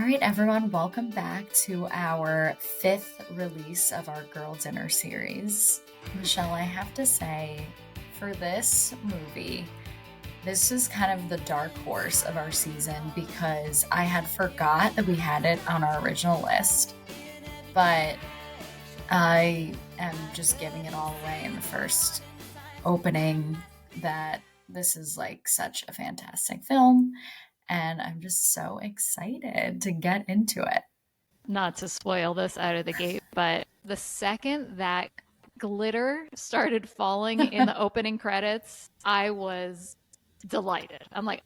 right, everyone, welcome back to our fifth release of our Girl Dinner series. Michelle, I have to say, for this movie, this is kind of the dark horse of our season because I had forgot that we had it on our original list, but I am just giving it all away in the first opening that this is like such a fantastic film. And I'm just so excited to get into it. Not to spoil this out of the gate, but the second that glitter started falling in the opening credits, I was delighted. I'm like,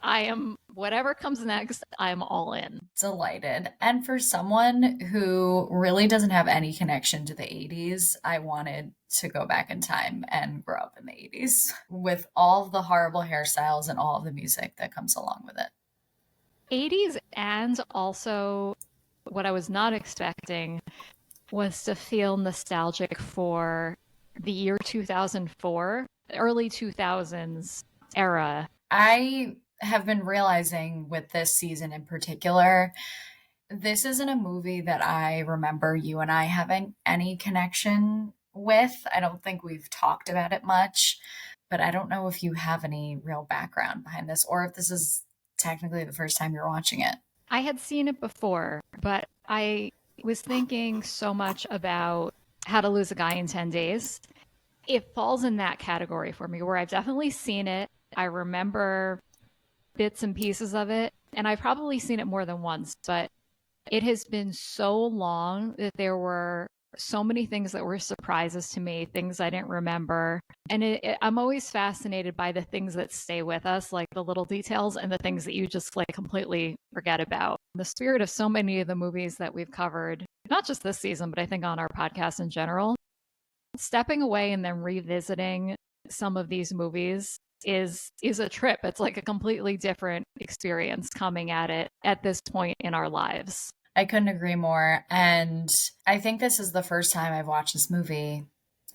whatever comes next, I'm all in. Delighted. And for someone who really doesn't have any connection to the 80s, I wanted to go back in time and grow up in the 80s with all the horrible hairstyles and all of the music that comes along with it. 80s, and also what I was not expecting was to feel nostalgic for the year 2004, the early 2000s era. I have been realizing with this season in particular, this isn't a movie that I remember you and I having any connection with. I don't think we've talked about it much, but I don't know if you have any real background behind this or if this is technically the first time you're watching it. I had seen it before, but I was thinking so much about How to Lose a Guy in 10 Days. It falls in that category for me where I've definitely seen it. I remember bits and pieces of it, and I've probably seen it more than once, but it has been so long that there were so many things that were surprises to me, things I didn't remember. And I'm always fascinated by the things that stay with us, like the little details and the things that you just like completely forget about. The spirit of so many of the movies that we've covered, not just this season, but I think on our podcast in general, stepping away and then revisiting some of these movies is a trip. It's like a completely different experience coming at it at this point in our lives. I couldn't agree more. And I think this is the first time I've watched this movie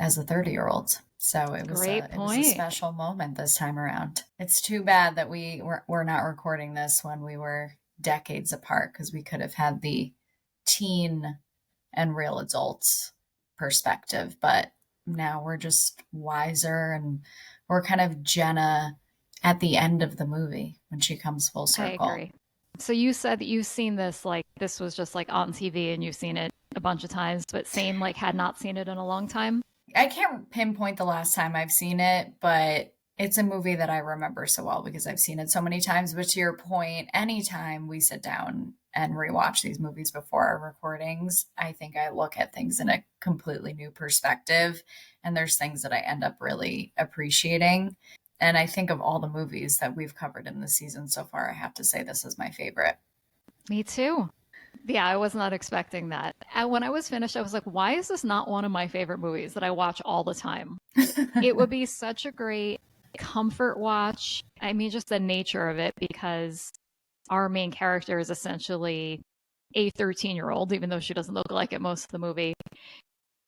as a 30-year-old. So it was a special moment this time around. It's too bad that we're not recording this when we were decades apart because we could have had the teen and real adults perspective. But now we're just wiser and we're kind of Jenna at the end of the movie when she comes full circle. I agree. So you said that you've seen this, like this was just like on TV and you've seen it a bunch of times, but same like had not seen it in a long time. I can't pinpoint the last time I've seen it, but it's a movie that I remember so well because I've seen it so many times. But to your point, anytime we sit down and rewatch these movies before our recordings, I think I look at things in a completely new perspective. And there's things that I end up really appreciating. And I think of all the movies that we've covered in this season so far, I have to say this is my favorite. Me too. Yeah, I was not expecting that. And when I was finished, I was like, why is this not one of my favorite movies that I watch all the time? It would be such a great comfort watch. I mean, just the nature of it, because our main character is essentially a 13-year-old, even though she doesn't look like it most of the movie.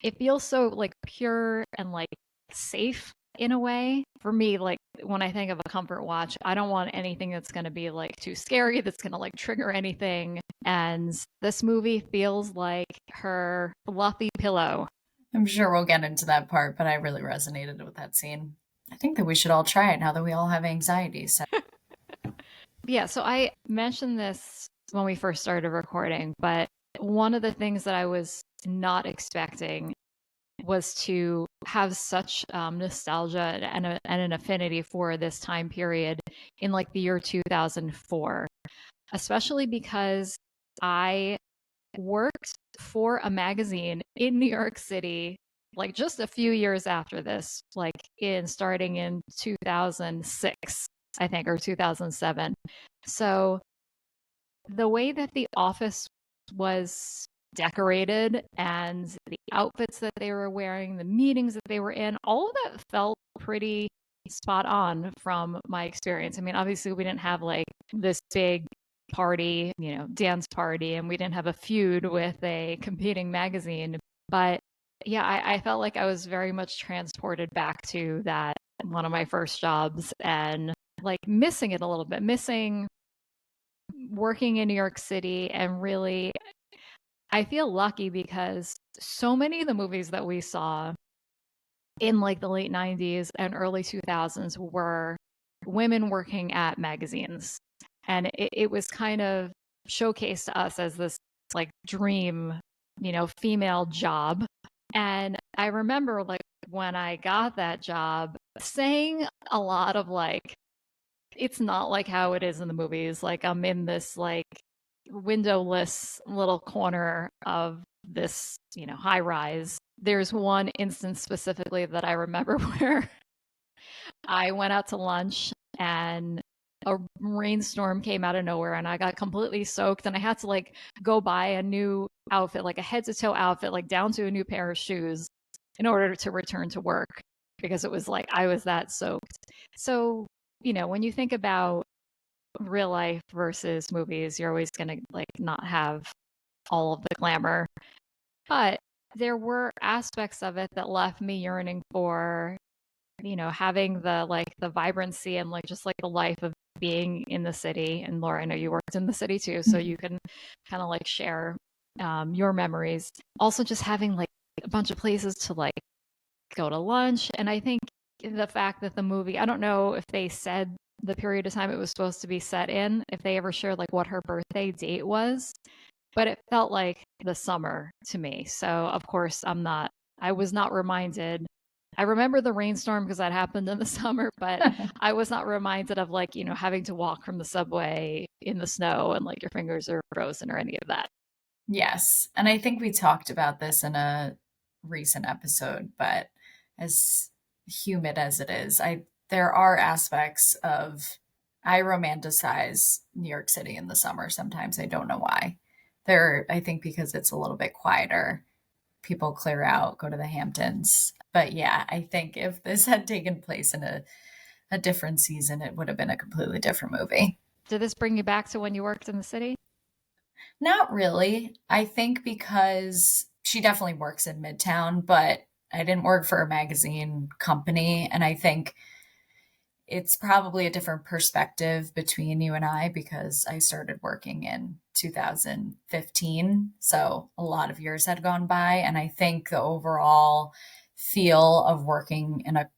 It feels so like pure and like safe in a way. For me, like when I think of a comfort watch, I don't want anything that's going to be like too scary, that's going to like trigger anything. And this movie feels like her fluffy pillow. I'm sure we'll get into that part, but I really resonated with that scene. I think that we should all try it now that we all have anxiety. So. Yeah, so I mentioned this when we first started recording, but one of the things that I was not expecting was to have such nostalgia and an affinity for this time period in like the year 2004, especially because I worked for a magazine in New York City like just a few years after this, like starting in 2006, I think, or 2007. So the way that the office was decorated and the outfits that they were wearing, the meetings that they were in, all of that felt pretty spot on from my experience. I mean, obviously we didn't have like this big party, dance party, and we didn't have a feud with a competing magazine. But yeah, I felt like I was very much transported back to that one of my first jobs and like missing it a little bit, missing working in New York City, and really, I feel lucky because so many of the movies that we saw in like the late 90s and early 2000s were women working at magazines. And it was kind of showcased to us as this like dream, female job. And I remember like when I got that job saying a lot of like, it's not like how it is in the movies. Like I'm in this like windowless little corner of this, high rise. There's one instance specifically that I remember where I went out to lunch and a rainstorm came out of nowhere and I got completely soaked and I had to like go buy a new outfit, like a head to toe outfit, like down to a new pair of shoes in order to return to work because it was like I was that soaked. So, when you think about real life versus movies, you're always going to like not have all of the glamour. But there were aspects of it that left me yearning for, having the vibrancy and like just like the life of being in the city. And Laura, I know you worked in the city too, so you can kind of like share your memories. Also, just having like a bunch of places to like go to lunch. And I think the fact that the movie, I don't know if they said the period of time it was supposed to be set in, if they ever shared like what her birthday date was, but it felt like the summer to me. So of course I was not reminded. I remember the rainstorm because that happened in the summer, but I was not reminded of like, having to walk from the subway in the snow and like your fingers are frozen or any of that. Yes. And I think we talked about this in a recent episode, but as humid as it is, there are aspects of I romanticize New York City in the summer sometimes. I don't know why. I think because it's a little bit quieter. People clear out, go to the Hamptons. But yeah, I think if this had taken place in a different season, it would have been a completely different movie. Did this bring you back to when you worked in the city? Not really. I think because she definitely works in Midtown, but I didn't work for a magazine company. And I think it's probably a different perspective between you and I because I started working in 2015. So a lot of years had gone by. And I think the overall feel of working in a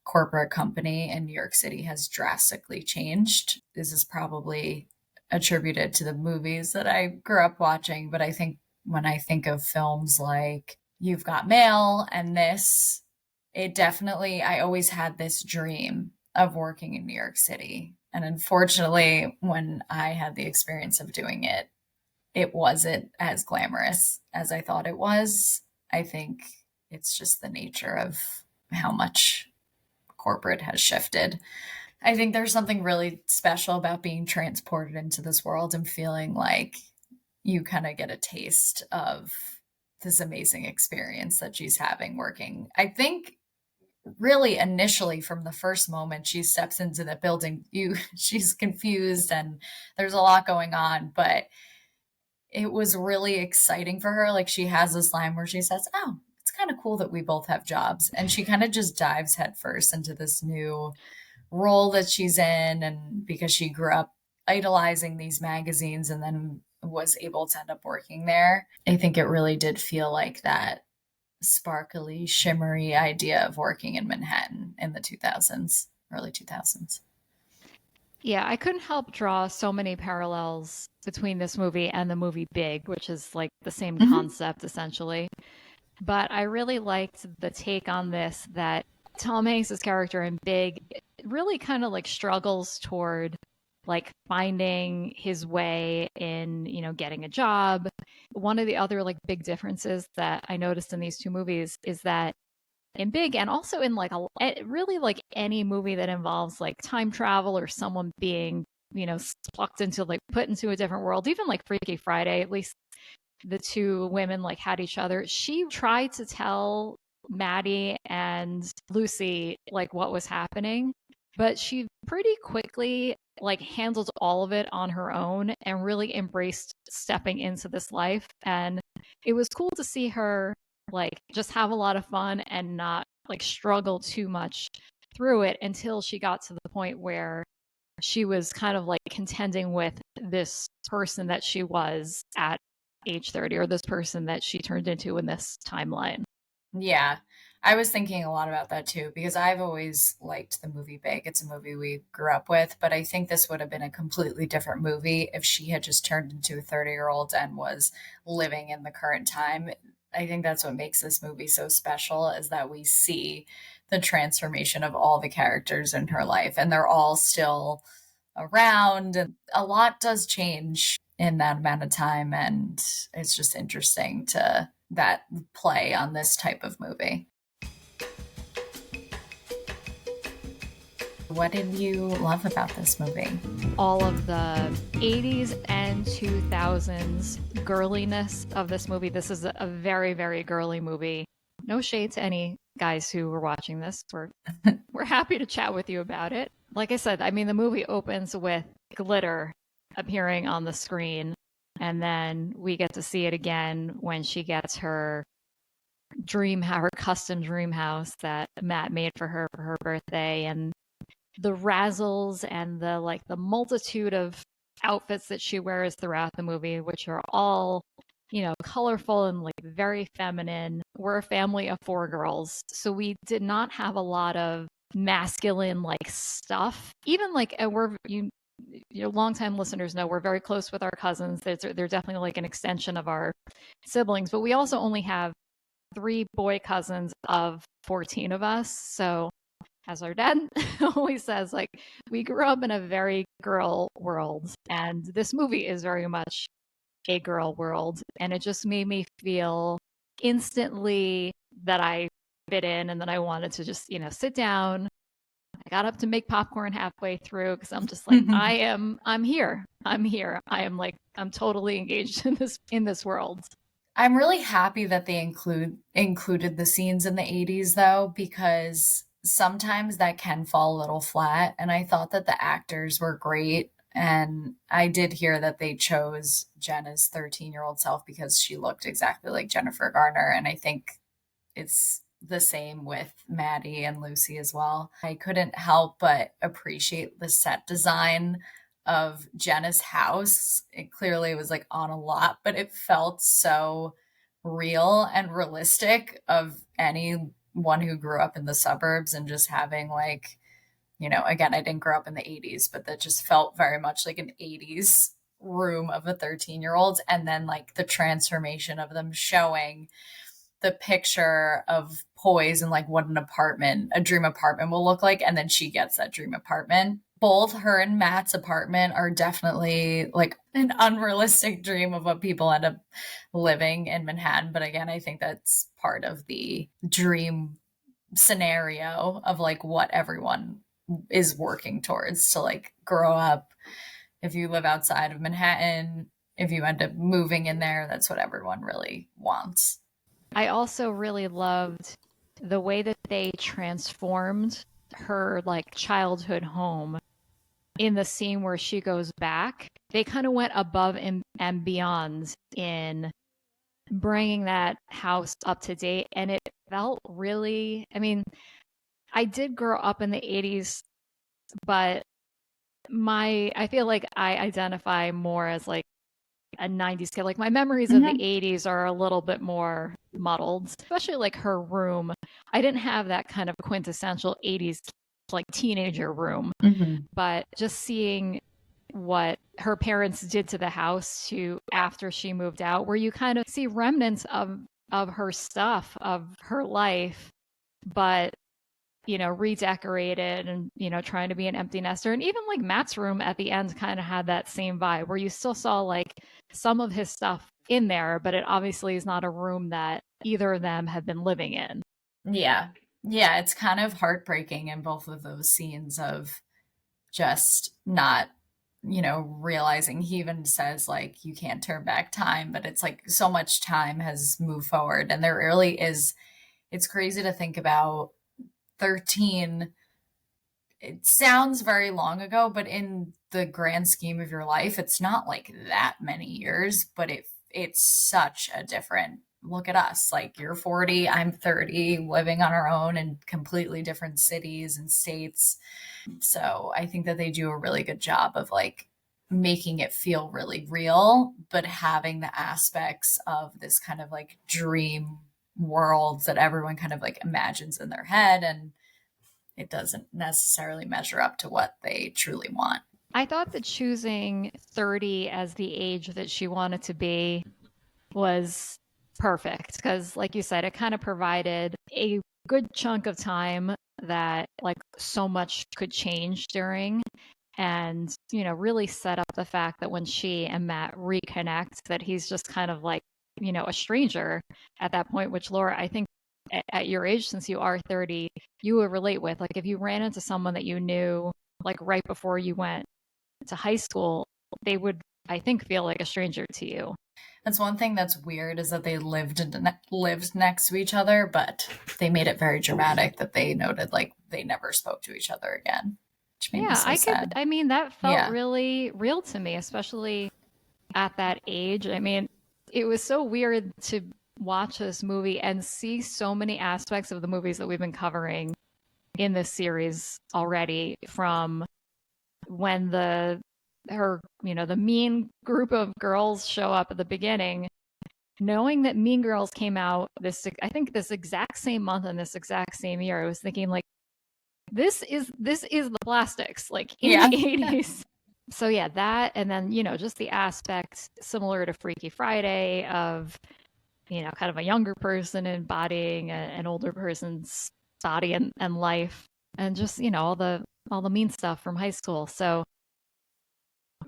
corporate company in New York City has drastically changed. This is probably attributed to the movies that I grew up watching. But I think when I think of films like You've Got Mail and this, I always had this dream of working in New York City. And unfortunately, when I had the experience of doing it, it wasn't as glamorous as I thought it was. I think it's just the nature of how much corporate has shifted. I think there's something really special about being transported into this world and feeling like you kind of get a taste of this amazing experience that she's having working. I think really initially from the first moment she steps into the building, she's confused and there's a lot going on, but it was really exciting for her. Like she has this line where she says, "Oh, it's kind of cool that we both have jobs." And she kind of just dives headfirst into this new role that she's in. And because she grew up idolizing these magazines and then was able to end up working there, I think it really did feel like that sparkly, shimmery idea of working in Manhattan in the 2000s, early 2000s. Yeah, I couldn't help draw so many parallels between this movie and the movie Big, which is like the same Mm-hmm. concept essentially. But I really liked the take on this that Tom Hanks's character in Big really kind of like struggles toward like finding his way in, getting a job. One of the other like big differences that I noticed in these two movies is that in Big and also in like really like any movie that involves like time travel or someone being, plucked into like put into a different world, even like Freaky Friday, at least the two women like had each other. She tried to tell Maddie and Lucy like what was happening, but she pretty quickly like handled all of it on her own and really embraced stepping into this life. And it was cool to see her like just have a lot of fun and not like struggle too much through it until she got to the point where she was kind of like contending with this person that she was at age 30, or this person that she turned into in this timeline. Yeah. I was thinking a lot about that too, because I've always liked the movie Big. It's a movie we grew up with, but I think this would have been a completely different movie if she had just turned into a 30-year-old and was living in the current time. I think that's what makes this movie so special is that we see the transformation of all the characters in her life, and they're all still around. And a lot does change in that amount of time, and it's just interesting to that play on this type of movie. What did you love about this movie? All of the 80s and 2000s girliness of this movie. This is a very, very girly movie. No shade to any guys who were watching this. We're happy to chat with you about it. Like I said, I mean, the movie opens with glitter appearing on the screen, and then we get to see it again when she gets her custom dream house that Matt made for her birthday, and the Razzles and the multitude of outfits that she wears throughout the movie, which are all, colorful and like very feminine. We're a family of 4 girls, so we did not have a lot of masculine like stuff. Even like, and your longtime listeners know we're very close with our cousins. They're definitely like an extension of our siblings, but we also only have 3 boy cousins of 14 of us. So as our dad always says, like, we grew up in a very girl world, and this movie is very much a girl world. And it just made me feel instantly that I fit in and that I wanted to just, sit down. I got up to make popcorn halfway through because I'm just like, I'm here. I'm totally engaged in this world. I'm really happy that they included the scenes in the 80s though, because sometimes that can fall a little flat. And I thought that the actors were great. And I did hear that they chose Jenna's 13-year-old self because she looked exactly like Jennifer Garner. And I think it's the same with Maddie and Lucy as well. I couldn't help but appreciate the set design of Jenna's house. It clearly was like on a lot, but it felt so real and realistic of anyone who grew up in the suburbs and just having like, again, I didn't grow up in the 80s, but that just felt very much like an 80s room of a 13-year-old. And then like the transformation of them showing the picture of Poise and like what a dream apartment will look like. And then she gets that dream apartment. Both her and Matt's apartment are definitely like an unrealistic dream of what people end up living in Manhattan. But again, I think that's part of the dream scenario of like what everyone is working towards to like grow up. If you live outside of Manhattan, if you end up moving in there, that's what everyone really wants. I also really loved the way that they transformed her like childhood home in the scene where she goes back. They kind of went above and beyond in bringing that house up to date. And it felt really, I mean, I did grow up in the 80s, but I feel like I identify more as like a 90s kid. Like my memories of the 80s are a little bit more muddled, especially like her room. I didn't have that kind of quintessential 80s like teenager room, but just seeing what her parents did to the house to after she moved out, where you kind of see remnants of her stuff, of her life, but redecorated and, trying to be an empty nester. And even like Matt's room at the end kind of had that same vibe where you still saw like some of his stuff in there, but it obviously is not a room that either of them have been living in. Yeah. Yeah. It's kind of heartbreaking in both of those scenes of just not, realizing. He even says like, you can't turn back time, but it's like so much time has moved forward. And there really is, it's crazy to think about 13. It sounds very long ago, but in the grand scheme of your life, it's not like that many years, but it's such a different look at us. Like you're 40, I'm 30, living on our own in completely different cities and states. So I think that they do a really good job of like making it feel really real, but having the aspects of this kind of like dream world that everyone kind of like imagines in their head, and it doesn't necessarily measure up to what they truly want. I thought that choosing 30 as the age that she wanted to be was perfect because, like you said, it kind of provided a good chunk of time that like so much could change during, and really set up the fact that when she and Matt reconnect, that he's just kind of like a stranger at that point, which, Laura, I think at your age, since you are 30, you would relate with. Like if you ran into someone that you knew like right before you went to high school, they would, I think, feel like a stranger to you. That's one thing that's weird, is that they lived next to each other, but they made it very dramatic that they noted like they never spoke to each other again, which made me Yeah, so sad. I mean, that felt Yeah. really real to me, especially at that age. I mean, it was so weird to watch this movie and see so many aspects of the movies that we've been covering in this series already, from when the mean group of girls show up at the beginning, knowing that Mean Girls came out I think this exact same month and this exact same year. I was thinking like this is the plastics like in Yeah. the 80s. So yeah, that, and then just the aspect similar to Freaky Friday of kind of a younger person embodying an older person's body and life, and just all the mean stuff from high school. So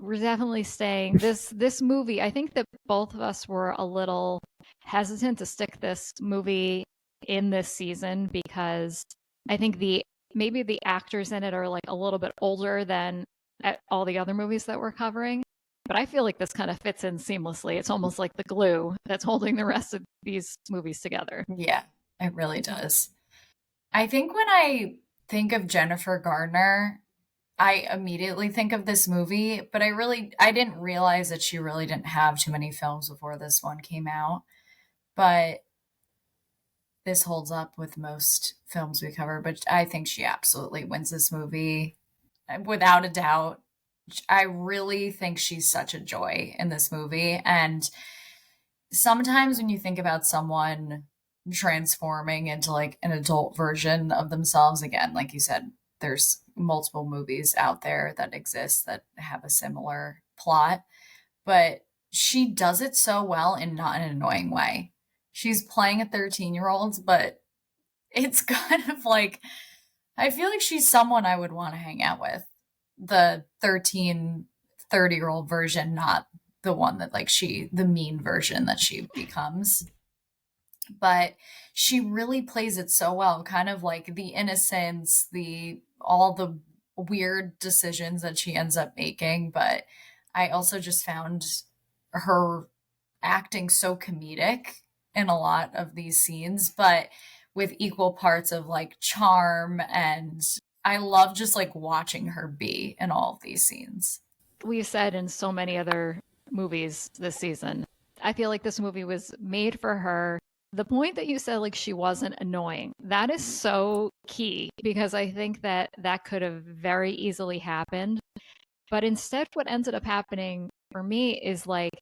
we're definitely staying this movie. I think that both of us were a little hesitant to stick this movie in this season because I think the maybe the actors in it are like a little bit older than at all the other movies that we're covering. But I feel like this kind of fits in seamlessly. It's almost like the glue that's holding the rest of these movies together. Yeah, it really does. I think when I think of Jennifer Garner, I immediately think of this movie, but I didn't realize that she really didn't have too many films before this one came out. But this holds up with most films we cover, but I think she absolutely wins this movie without a doubt. I really think she's such a joy in this movie. And sometimes when you think about someone transforming into like an adult version of themselves, again, like you said, there's multiple movies out there that exist that have a similar plot, but she does it so well in not an annoying way. She's playing a 13-year-old, but it's kind of like, I feel like she's someone I would want to hang out with. The 30-year-old version, not the one that like the mean version that she becomes. But she really plays it so well, kind of like the innocence, all the weird decisions that she ends up making. But I also just found her acting so comedic in a lot of these scenes, but with equal parts of like charm. And I love just like watching her be in all of these scenes. We've said in so many other movies this season, I feel like this movie was made for her. The point that you said, like, she wasn't annoying, that is so key because I think that that could have very easily happened. But instead, what ended up happening for me is like,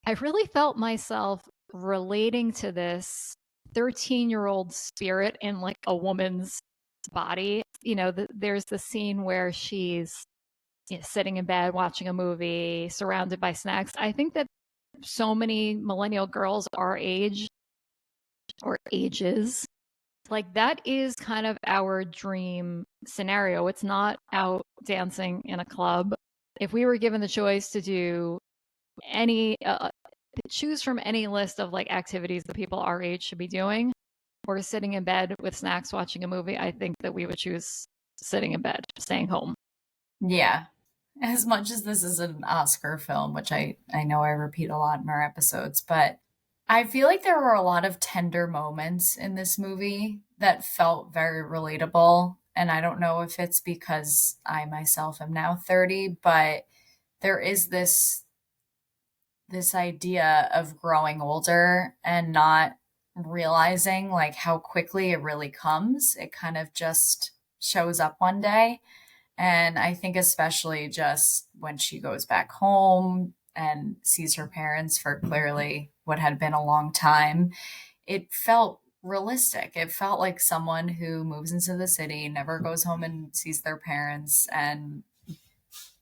I really felt myself relating to this 13-year-old spirit in like a woman's body. There's the scene where she's sitting in bed watching a movie surrounded by snacks. I think that so many millennial girls our age or ages, like that is kind of our dream scenario. It's not out dancing in a club. If we were given the choice to do any, choose from any list of like activities that people our age should be doing, or sitting in bed with snacks watching a movie, I think that we would choose sitting in bed, staying home. Yeah. As much as this is an Oscar film, which I know I repeat a lot in our episodes, but I feel like there were a lot of tender moments in this movie that felt very relatable. And I don't know if it's because I myself am now 30, but there is this idea of growing older and not realizing like how quickly it really comes. It kind of just shows up one day. And I think especially just when she goes back home and sees her parents for clearly what had been a long time, it felt realistic. It felt like someone who moves into the city, never goes home and sees their parents, and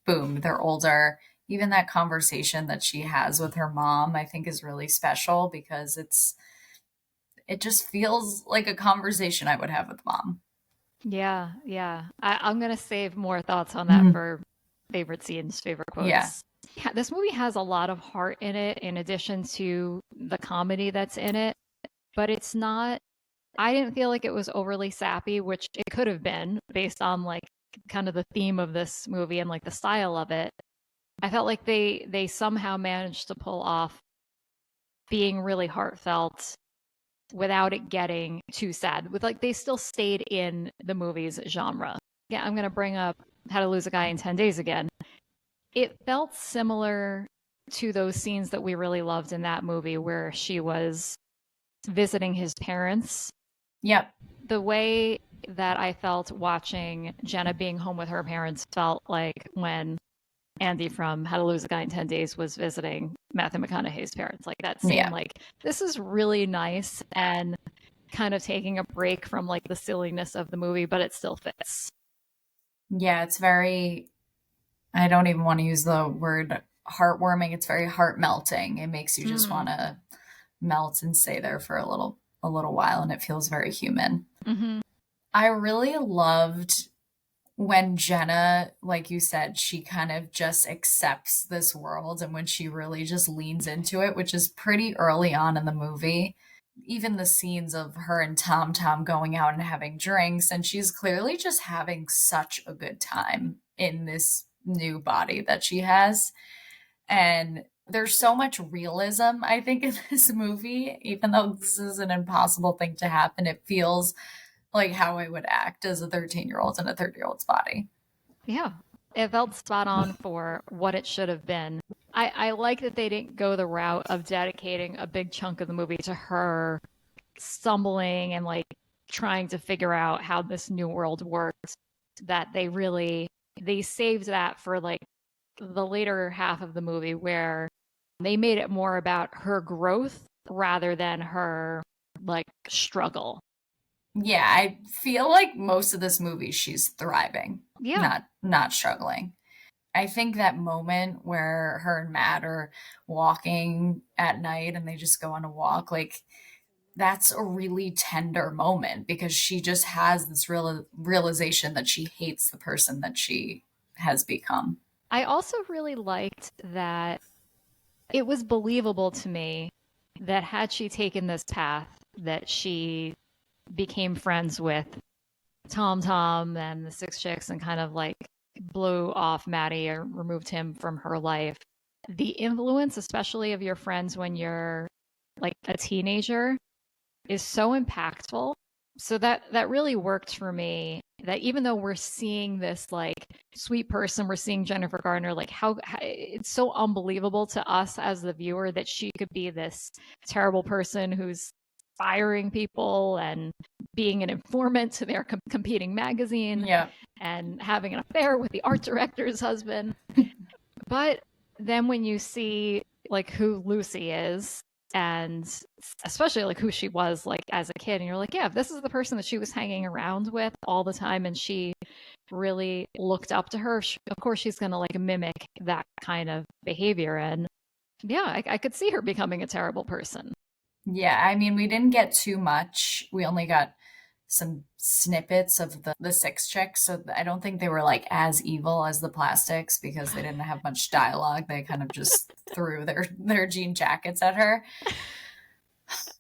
boom, they're older. Even that conversation that she has with her mom, I think is really special because it just feels like a conversation I would have with mom. Yeah, yeah. I'm gonna save more thoughts on that Mhm. for favorite scenes, favorite Yeah. quotes. Yeah, this movie has a lot of heart in it, in addition to the comedy that's in it, but it's not. I didn't feel like it was overly sappy, which it could have been based on like kind of the theme of this movie and like the style of it. I felt like they somehow managed to pull off being really heartfelt without it getting too sad. With like they still stayed in the movie's genre. Yeah, I'm gonna bring up How to Lose a Guy in 10 Days again. It felt similar to those scenes that we really loved in that movie where she was visiting his parents. Yep. The way that I felt watching Jenna being home with her parents felt like when Andy from How to Lose a Guy in 10 Days was visiting Matthew McConaughey's parents. Like that same, Yeah. like, this is really nice and kind of taking a break from like the silliness of the movie, but it still fits. Yeah, it's very, I don't even want to use the word heartwarming. It's very heart melting. It makes you just want Mm. to melt and stay there for a little while, and it feels very human. Mm-hmm. I really loved when Jenna, like you said, she kind of just accepts this world, and when she really just leans into it, which is pretty early on in the movie. Even the scenes of her and Tom Tom going out and having drinks, and she's clearly just having such a good time in this new body that she has. And there's so much realism, I think, in this movie. Even though this is an impossible thing to happen, it feels like how I would act as a 13-year-old in a 30-year-old's body. Yeah. It felt spot on for what it should have been. I like that they didn't go the route of dedicating a big chunk of the movie to her stumbling and like trying to figure out how this new world works. That they saved that for like the later half of the movie where they made it more about her growth rather than her like struggle. Yeah, I feel like most of this movie she's thriving, Yeah. not struggling. I think that moment where her and Matt are walking at night and they just go on a walk, like that's a really tender moment because she just has this realization that she hates the person that she has become. I also really liked that it was believable to me that had she taken this path, that she became friends with Tom Tom and the Six Chicks and kind of like blew off Maddie or removed him from her life. The influence, especially of your friends when you're like a teenager, is so impactful. So that really worked for me. That even though we're seeing this like sweet person, we're seeing Jennifer Garner, like how it's so unbelievable to us as the viewer that she could be this terrible person who's firing people and being an informant to their competing magazine Yeah. and having an affair with the art director's husband. But then when you see like who Lucy is and especially like who she was like as a kid and you're like, yeah, if this is the person that she was hanging around with all the time and she really looked up to her, of course she's going to like mimic that kind of behavior. And yeah, I could see her becoming a terrible person. Yeah, I mean, we didn't get too much. We only got some snippets of the six chicks, so I don't think they were like as evil as the plastics because they didn't have much dialogue. They kind of just threw their jean jackets at her.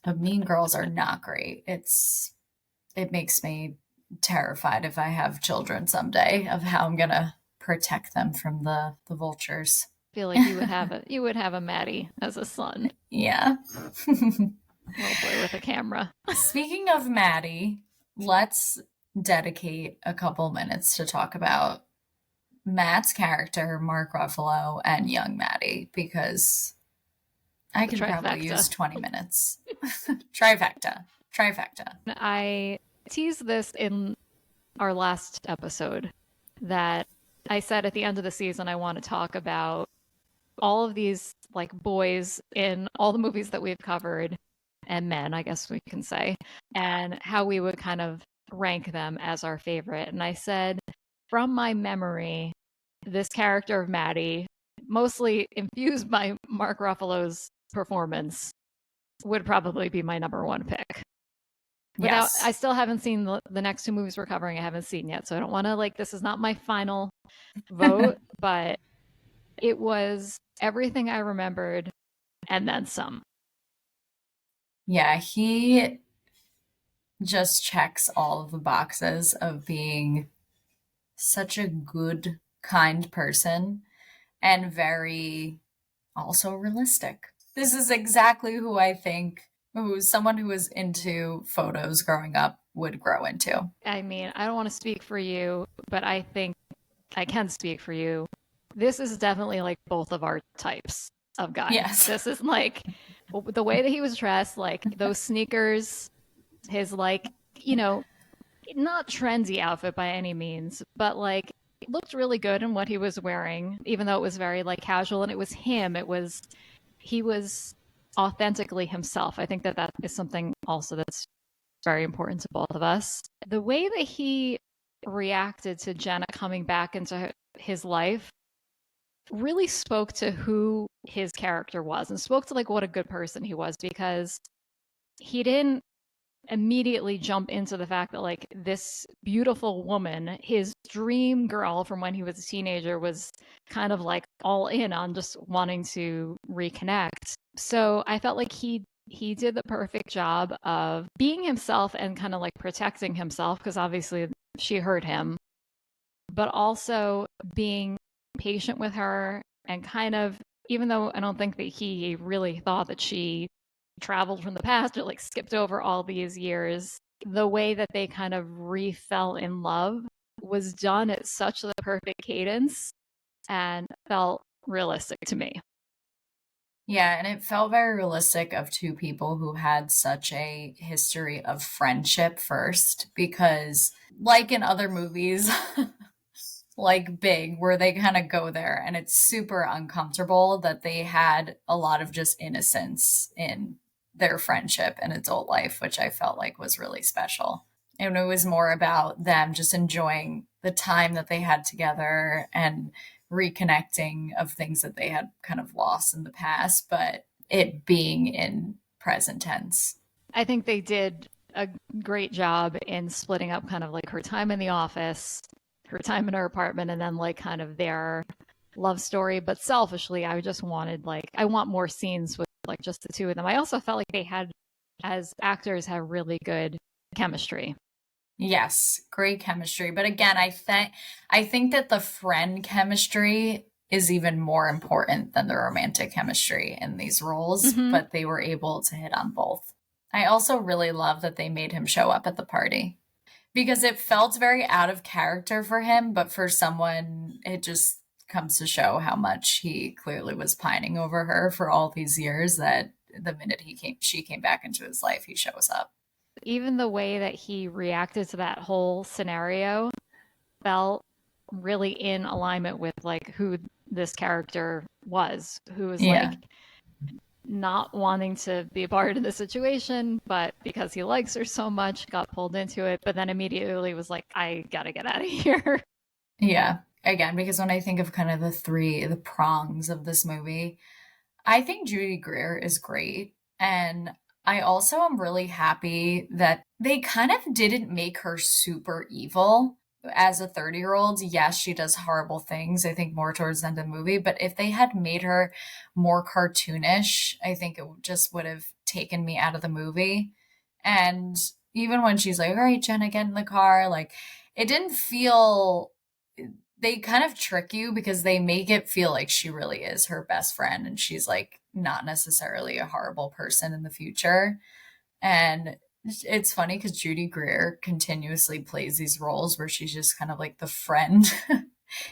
But Mean Girls are not great. It makes me terrified if I have children someday of how I'm gonna protect them from the vultures. I feel like you would have a Maddie as a son, Yeah. little boy with a camera. Speaking of Maddie, let's dedicate a couple minutes to talk about Matt's character, Mark Ruffalo, and young Maddie, because I The can probably trifecta. use 20 minutes. Trifecta. Trifecta. I teased this in our last episode that I said at the end of the season, I want to talk about all of these like boys in all the movies that we've covered, and men, I guess we can say, and how we would kind of rank them as our favorite. And I said, from my memory, this character of Maddie, mostly infused by Mark Ruffalo's performance, would probably be my number one pick. Without, I Yes. still haven't seen the next two movies we're covering. I haven't seen yet, so I don't want to like. This is not my final vote, but it was everything I remembered and then some. Yeah, he just checks all of the boxes of being such a good, kind person and very also realistic. This is exactly who I think who someone who was into photos growing up would grow into. I mean, I don't want to speak for you, but I think I can speak for you. This is definitely like both of our types of guy. Yes. This is like the way that he was dressed, like those sneakers, his like, you know, not trendy outfit by any means, but like looked really good in what he was wearing, even though it was very like casual and it was him. He was authentically himself. I think that that is something also that's very important to both of us. The way that he reacted to Jenna coming back into his life really spoke to who his character was and spoke to like what a good person he was, because he didn't immediately jump into the fact that like this beautiful woman, his dream girl from when he was a teenager, was kind of like all in on just wanting to reconnect. So I felt like he did the perfect job of being himself and kind of like protecting himself, because obviously she hurt him, but also being patient with her and kind of, even though I don't think that he really thought that she traveled from the past or like skipped over all these years, the way that they kind of re-fell in love was done at such the perfect cadence and felt realistic to me. Yeah, and it felt very realistic of two people who had such a history of friendship first, because, like in other movies, like Big, where they kind of go there and it's super uncomfortable, that they had a lot of just innocence in their friendship and adult life, which I felt like was really special. And it was more about them just enjoying the time that they had together and reconnecting of things that they had kind of lost in the past, but it being in present tense. I think they did a great job in splitting up kind of like her time in the office, her time in her apartment, and then like kind of their love story. But selfishly, I just wanted like, I want more scenes with like just the two of them. I also felt like they had, as actors, have really good chemistry. Yes, great chemistry. But again, I think that the friend chemistry is even more important than the romantic chemistry in these roles, Mm-hmm. but they were able to hit on both. I also really love that they made him show up at the party because it felt very out of character for him, but for someone, it just comes to show how much he clearly was pining over her for all these years, that the minute she came back into his life, he shows up. Even the way that he reacted to that whole scenario felt really in alignment with like who this character was, who was like Yeah. not wanting to be a part of the situation, but because he likes her so much, got pulled into it, but then immediately was like, I gotta get out of here. Yeah. Again, because when I think of kind of the prongs of this movie, I think Judy Greer is great. And I also am really happy that they kind of didn't make her super evil. As a 30-year-old, yes, she does horrible things, I think more towards the end of the movie. But if they had made her more cartoonish, I think it just would have taken me out of the movie. And even when she's like, all right, Jenna, get in the car, like it didn't feel, they kind of trick you because they make it feel like she really is her best friend and she's like not necessarily a horrible person in the future. And it's funny because Judy Greer continuously plays these roles where she's just kind of like the friend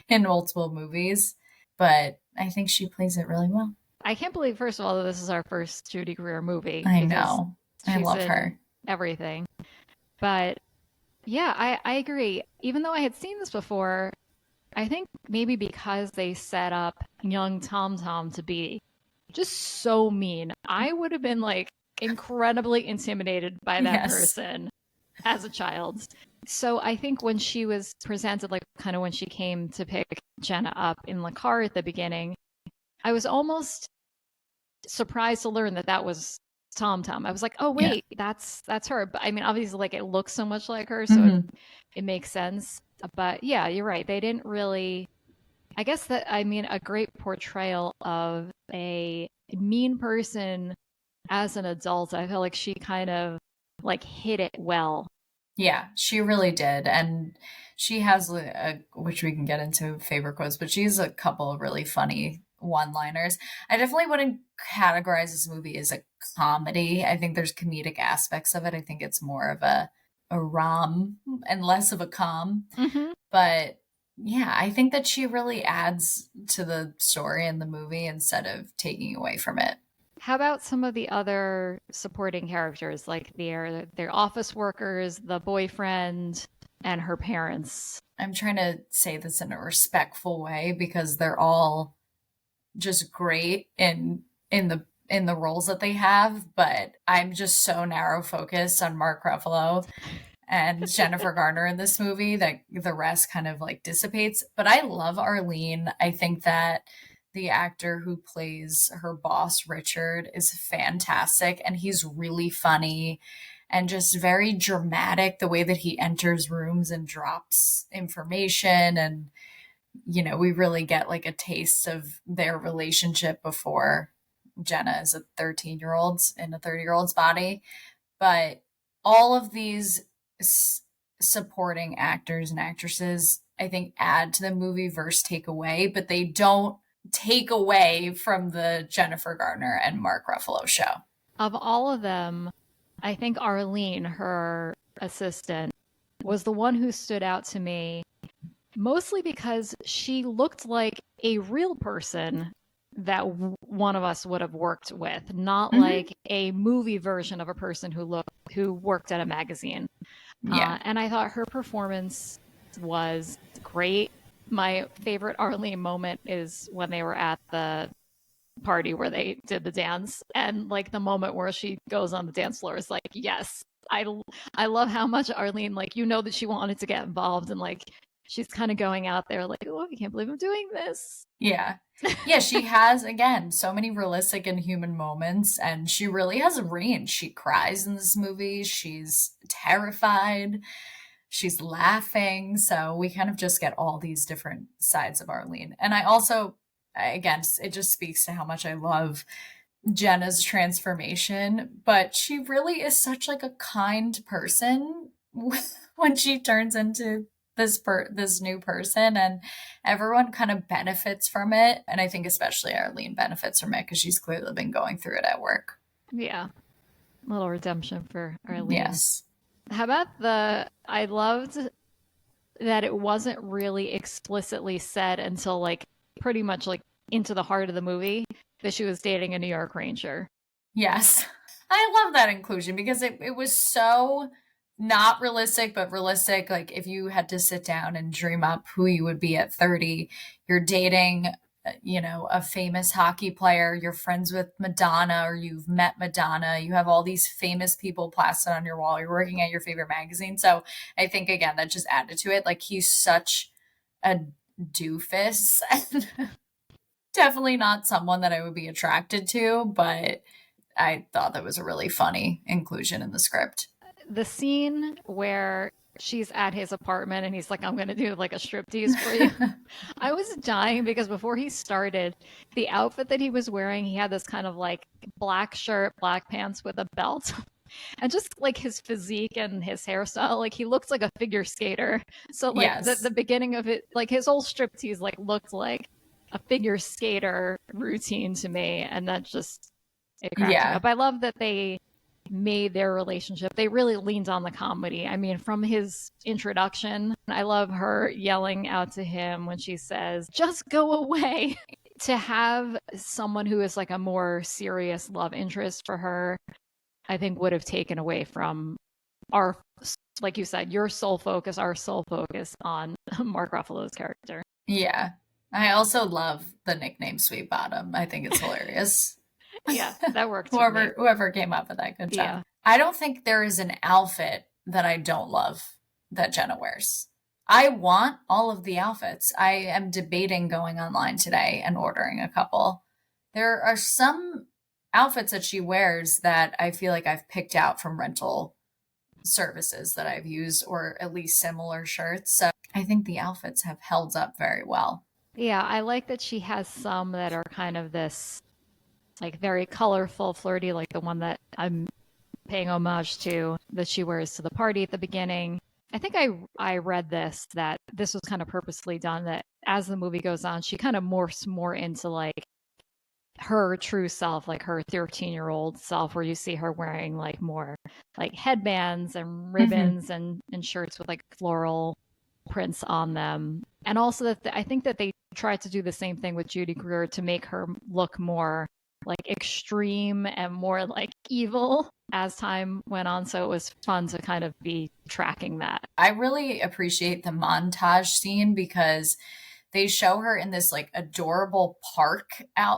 in multiple movies, but I think she plays it really well. I can't believe, first of all, that this is our first Judy Greer movie, I because know. I she's love in her. everything. But yeah, I agree. Even though I had seen this before, I think maybe because they set up young Tom Tom to be just so mean, I would have been like incredibly intimidated by that Yes. person as a child. So I think when she was presented, like kind of when she came to pick Jenna up in the car at the beginning, I was almost surprised to learn that that was Tom Tom. I was like, oh Yeah. wait, that's her. But I mean, obviously, like it looks so much like her, so Hmm. it makes sense. But yeah, you're right. They didn't really. I guess that I mean a great portrayal of a mean person as an adult. I feel like she kind of like hit it well. Yeah, she really did. And she has which we can get into favorite quotes, but she has a couple of really funny one-liners. I definitely wouldn't categorize this movie as a comedy. I think there's comedic aspects of it. I think it's more of a rom and less of a com. Hmm. But yeah, I think that she really adds to the story in the movie instead of taking away from it. How about some of the other supporting characters, like their office workers, the boyfriend, and her parents? I'm trying to say this in a respectful way because they're all just great in the roles that they have, but I'm just so narrow focused on Mark Ruffalo and Jennifer Garner in this movie that the rest kind of like dissipates. But I love Arlene. I think that the actor who plays her boss, Richard, is fantastic and he's really funny and just very dramatic the way that he enters rooms and drops information. And we really get like a taste of their relationship before Jenna is a 13-year-old in a 30-year-old's body. But all of these s- supporting actors and actresses, I think, add to the movie versus take away, but they don't take away from the Jennifer Garner and Mark Ruffalo show. Of all of them, I think Arlene, her assistant, was the one who stood out to me, mostly because she looked like a real person that one of us would have worked with, not Hmm. like a movie version of a person who worked at a magazine. Yeah. And I thought her performance was great. My favorite Arlene moment is when they were at the party where they did the dance, and like the moment where she goes on the dance floor is like, yes, I love how much Arlene, like, that she wanted to get involved, and like she's kind of going out there like, oh, I can't believe I'm doing this. Yeah. Yeah, she has, again, so many realistic and human moments, and she really has a range. She cries in this movie. She's terrified. She's laughing. So we kind of just get all these different sides of Arlene. And I also, again, it just speaks to how much I love Jenna's transformation, but she really is such like a kind person when she turns into this new person, and everyone kind of benefits from it, and I think especially Arlene benefits from it because she's clearly been going through it at work. Yeah, a little redemption for Arlene. Yes. How about I loved that it wasn't really explicitly said until like pretty much like into the heart of the movie that she was dating a New York Ranger. Yes. I love that inclusion because it was so not realistic, but realistic. Like if you had to sit down and dream up who you would be at 30, you're dating, a famous hockey player, you're friends with Madonna or you've met Madonna, you have all these famous people plastered on your wall, you're working at your favorite magazine. So I think, again, that just added to it. Like he's such a doofus. Definitely not someone that I would be attracted to, but I thought that was a really funny inclusion in the script. The scene where she's at his apartment and he's like, I'm going to do like a striptease for you. I was dying because before he started, the outfit that he was wearing, he had this kind of like black shirt, black pants with a belt. And just like his physique and his hairstyle, like he looked like a figure skater. So like the Yes. beginning of it, like his whole striptease like looked like a figure skater routine to me, and that just it cracked me Yeah. up. I love that they made their relationship. They really leaned on the comedy. I mean, from his introduction, I love her yelling out to him when she says, "Just go away." To have someone who is like a more serious love interest for her, I think would have taken away from our, like you said, your sole focus, our sole focus on Mark Ruffalo's character. Yeah. I also love the nickname Sweet Bottom. I think it's hilarious. Yeah, that works for me. Whoever came up with that, good job. Yeah. I don't think there is an outfit that I don't love that Jenna wears. I want all of the outfits. I am debating going online today and ordering a couple. There are some outfits that she wears that I feel like I've picked out from rental services that I've used, or at least similar shirts. So I think the outfits have held up very well. Yeah, I like that she has some that are kind of this like very colorful, flirty, like the one that I'm paying homage to that she wears to the party at the beginning. I think I read this that this was kind of purposely done that as the movie goes on, she kind of morphs more into like her true self, like her 13-year-old self, where you see her wearing like more like headbands and Mm-hmm. ribbons and shirts with like floral prints on them. And also that I think that they tried to do the same thing with Judy Greer to make her look more like extreme and more like evil as time went on. So it was fun to kind of be tracking that. I really appreciate the montage scene because they show her in this like adorable park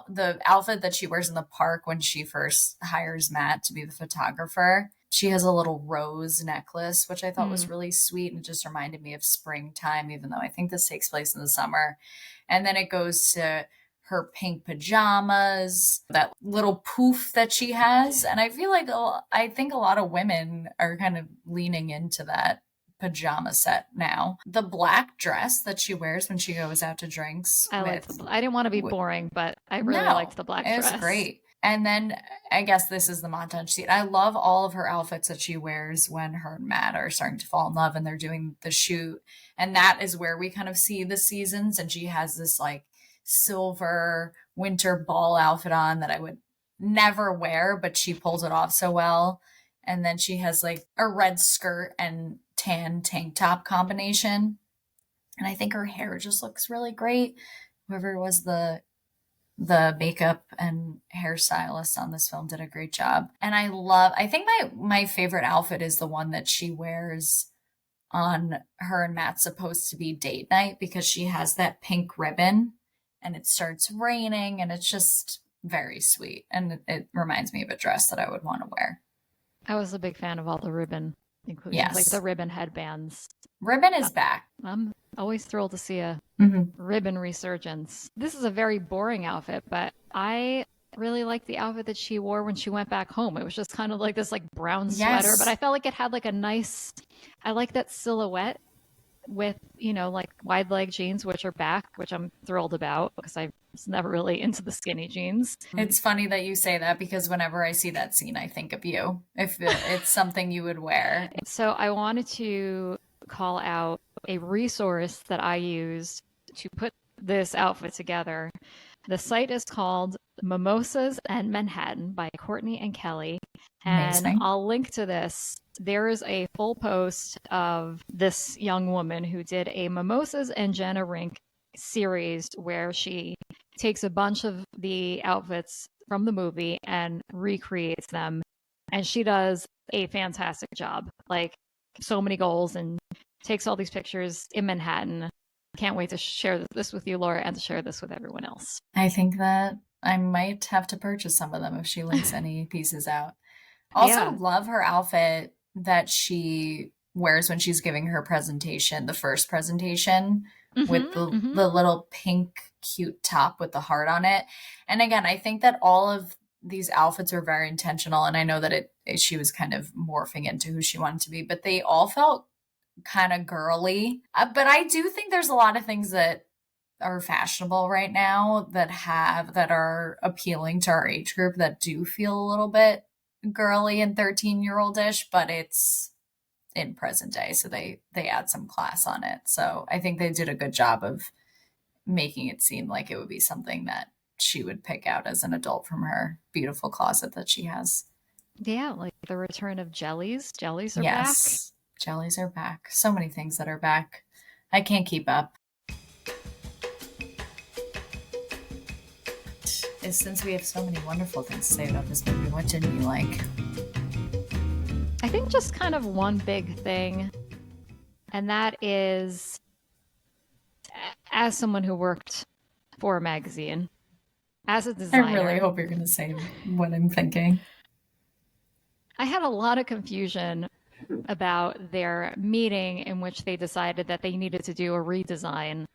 the outfit that she wears in the park when she first hires Matt to be the photographer. She has a little rose necklace, which I thought was Mm. really sweet and just reminded me of springtime, even though I think this takes place in the summer. And then it goes to her pink pajamas, that little poof that she has. And I feel like I think a lot of women are kind of leaning into that pajama set now. The black dress that she wears when she goes out to drinks I liked I didn't want to be boring, but I really no, liked the black it was dress. great. And then I guess this is the montage scene. I love all of her outfits that she wears when her and Matt are starting to fall in love and they're doing the shoot. And that is where we kind of see the seasons. And she has this like silver winter ball outfit on that I would never wear, but she pulls it off so well. And then she has like a red skirt and tan tank top combination. And I think her hair just looks really great. Whoever was the makeup and hairstylist on this film did a great job. And I think my favorite outfit is the one that she wears on her and Matt's supposed to be date night, because she has that pink ribbon and it starts raining and it's just very sweet. And it reminds me of a dress that I would want to wear. I was a big fan of all the ribbon inclusions, like the Yes. ribbon headbands. Ribbon Uh, is back. I'm always thrilled to see a Mm-hmm. ribbon resurgence. This is a very boring outfit, but I really liked the outfit that she wore when she went back home. It was just kind of like this like brown sweater, but I Yes. felt like it had like a nice I like that silhouette with, like wide leg jeans, which are back, which I'm thrilled about because I was never really into the skinny jeans. It's funny that you say that because whenever I see that scene, I think of you. If it's something you would wear. So I wanted to call out a resource that I used to put this outfit together. The site is called Mimosas and Manhattan by Courtney and Kelly. And Amazing. I'll link to this. There is a full post of this young woman who did a Mimosas and Jenna Rink series where she takes a bunch of the outfits from the movie and recreates them. And she does a fantastic job. Like so many goals and takes all these pictures in Manhattan. Can't wait to share this with you, Laura, and to share this with everyone else. I think that I might have to purchase some of them if she links any pieces out. Also, Yeah. love her outfit that she wears when she's giving her presentation, the first presentation, with Mm-hmm, the mm-hmm. little pink cute top with the heart on it. And again, I think that all of these outfits are very intentional, and I know that she was kind of morphing into who she wanted to be, but they all felt kind of girly. But I do think there's a lot of things that are fashionable right now that are appealing to our age group that do feel a little bit girly and 13-year-old-ish, but it's in present day, so they add some class on it. So I think they did a good job of making it seem like it would be something that she would pick out as an adult from her beautiful closet that she has. Yeah, like the return of jellies. Jellies are back. Yes, jellies are back. So many things that are back. I can't keep up. Since we have so many wonderful things to say about this movie, what didn't you like? I think just kind of one big thing, and that is as someone who worked for a magazine, as a I really designer, hope you're going to say what I'm thinking. I had a lot of confusion about their meeting in which they decided that they needed to do a redesign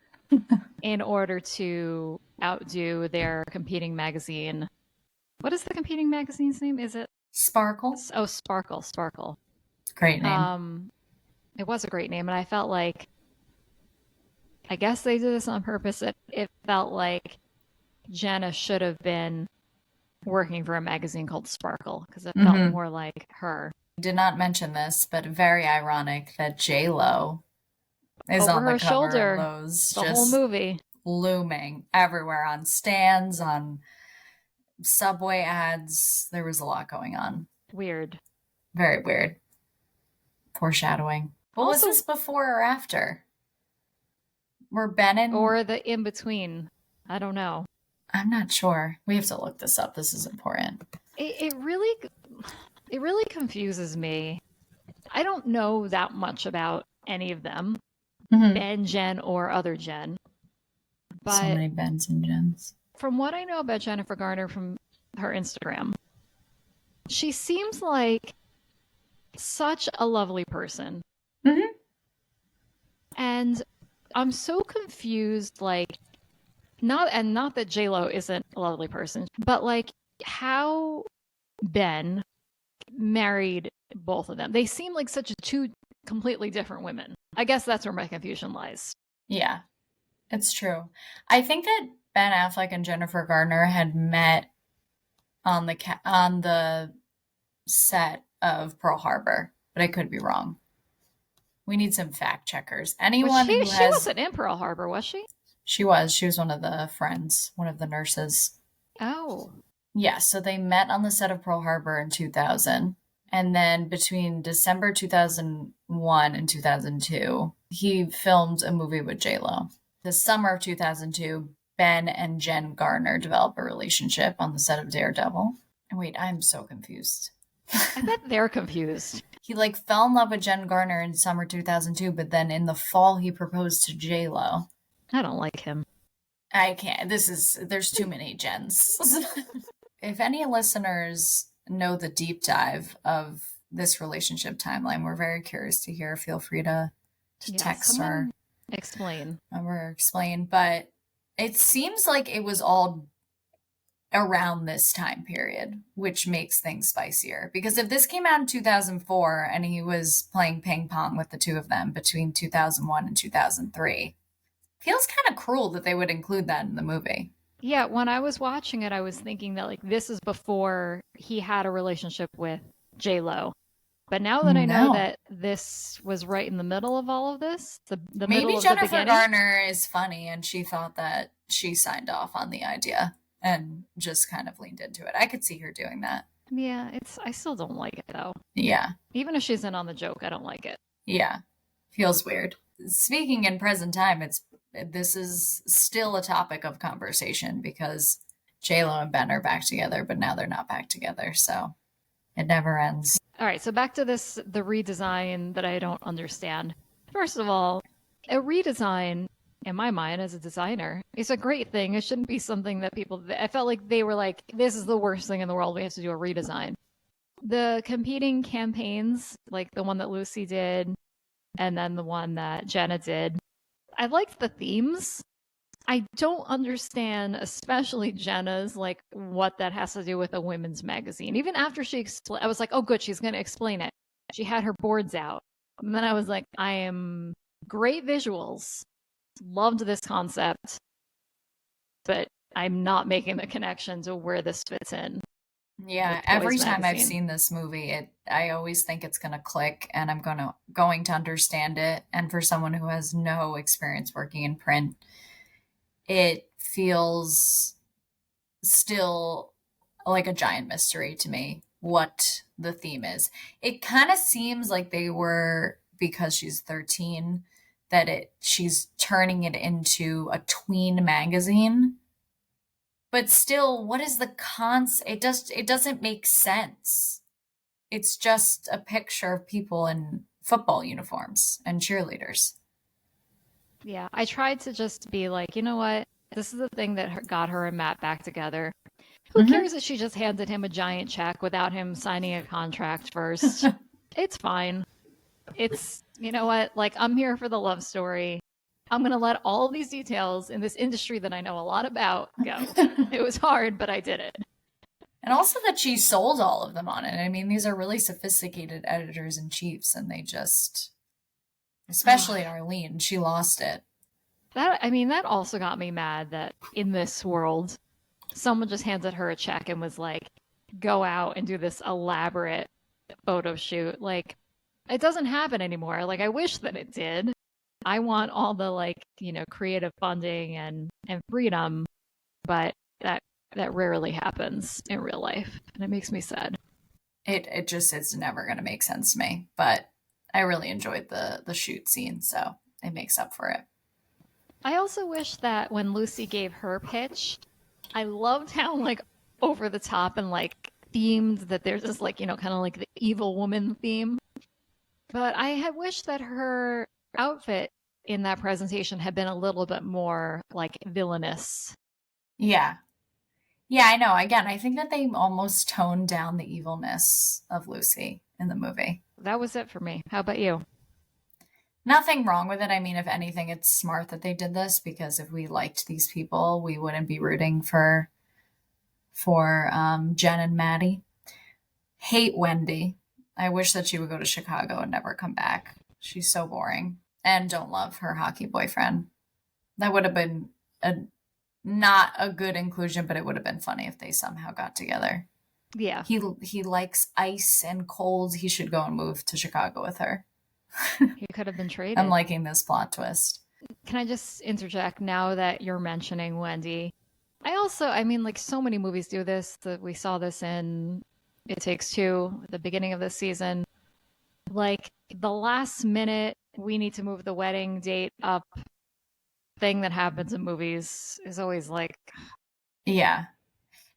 in order to outdo their competing magazine. What is the competing magazine's name? Is it? Sparkle? Oh, Sparkle, Sparkle. Great name. It was a great name, and I felt like, I guess they did this on purpose. It felt like Jenna should have been working for a magazine called Sparkle because it felt more like her. Did not mention this, but very ironic that J-Lo is Over on the her cover shoulder, of those, the whole just movie. looming everywhere on stands, on subway ads. There was a lot going on. Weird. Very weird. Foreshadowing. Well, was Also, this before or after? Were Ben and... or the in between. I don't know. I'm not sure. We have to look this up. This is important. It really confuses me. I don't know that much about any of them, Ben, Jen, or other Jen. But so many Bens and Jens. From what I know about Jennifer Garner from her Instagram, she seems like such a lovely person. And I'm so confused, like, not that J-Lo isn't a lovely person, but like how Ben married both of them. They seem like such two completely different women. I guess that's where my confusion lies. Yeah, it's true. I think that Ben Affleck and Jennifer Garner had met on the set of Pearl Harbor, but I could be wrong. We need some fact checkers. Anyone who has... She wasn't in Pearl Harbor, was she? She was. She was one of the friends, one of the nurses. Oh. Yeah, so they met on the set of Pearl Harbor in 2000. And then between December 2001 and 2002, he filmed a movie with J-Lo. The summer of 2002, Ben and Jen Garner develop a relationship on the set of Daredevil. And wait, I'm so confused. I bet they're confused. He fell in love with Jen Garner in summer 2002, but then in the fall he proposed to J-Lo. I don't like him. I can't. There's too many Jens. If any listeners know the deep dive of this relationship timeline, we're very curious to hear. Feel free to text or explain. But it seems like it was all around this time period, which makes things spicier. Because if this came out in 2004 and he was playing ping pong with the two of them between 2001 and 2003, feels kind of cruel that they would include that in the movie. Yeah, when I was watching it, I was thinking that this is before he had a relationship with J-Lo. But now that I know that this was right in the middle of all of this, the middle of Jennifer the beginning. Garner is funny, and she thought that she signed off on the idea and just kind of leaned into it. I could see her doing that. Yeah, I still don't like it though. Yeah. Even if she's in on the joke, I don't like it. Yeah. Feels weird. Speaking in present time, this is still a topic of conversation because J-Lo and Ben are back together, but now they're not back together, so it never ends. All right, so back to the redesign that I don't understand. First of all, a redesign, in my mind as a designer, is a great thing. It shouldn't be something that I felt like they were like, this is the worst thing in the world, we have to do a redesign. The competing campaigns, like the one that Lucy did, and then the one that Jenna did, I liked the themes. I don't understand, especially Jenna's, what that has to do with a women's magazine. Even after she explained, I was like, oh, good, she's going to explain it. She had her boards out. And then I was like, I am great visuals. Loved this concept. But I'm not making the connection to where this fits in. Yeah, every time I've seen this movie, I always think it's going to click and I'm going to understand it. And for someone who has no experience working in print, it feels still like a giant mystery to me what the theme is. It kind of seems like they were, because she's 13, that she's turning it into a tween magazine. But still, what is the concept? It doesn't make sense. It's just a picture of people in football uniforms and cheerleaders. Yeah, I tried to just be like, you know what? This is the thing that got her and Matt back together. Who Hmm. cares if she just handed him a giant check without him signing a contract first? It's fine. It's, you know what? Like, I'm here for the love story. I'm going to let all of these details in this industry that I know a lot about go. It was hard, but I did it. And also that she sold all of them on it. I mean, these are really sophisticated editors in chiefs, and they just, Oh, especially Arlene, she lost it. I mean, that also got me mad that in this world, someone just handed her a check and was like, go out and do this elaborate photo shoot. Like, it doesn't happen anymore. Like, I wish that it did. I want all the like, creative funding and freedom, but that that rarely happens in real life, and it makes me sad. It just it's never going to make sense to me. But I really enjoyed the shoot scene, so it makes up for it. I also wish that when Lucy gave her pitch, I loved how like over the top and like themed that there's this like, kind of like the evil woman theme. But I had wished that her outfit in that presentation had been a little bit more like villainous. Yeah. Yeah, I know. Again, I think that they almost toned down the evilness of Lucy in the movie. That was it for me. How about you? Nothing wrong with it. I mean, if anything, it's smart that they did this because if we liked these people, we wouldn't be rooting for Jen and Maddie. Hate Wendy. I wish that she would go to Chicago and never come back. She's so boring. And don't love her hockey boyfriend. That would have been a not a good inclusion, but it would have been funny if they somehow got together. Yeah, He likes ice and cold. He should go and move to Chicago with her. he could have been I'm traded. liking this plot twist. Can I just interject now that you're mentioning Wendy? I mean, like so many movies do this. That we saw this in It Takes Two, at the beginning of this season. Like the last minute, we need to move the wedding date up thing that happens in movies is always like, Yeah.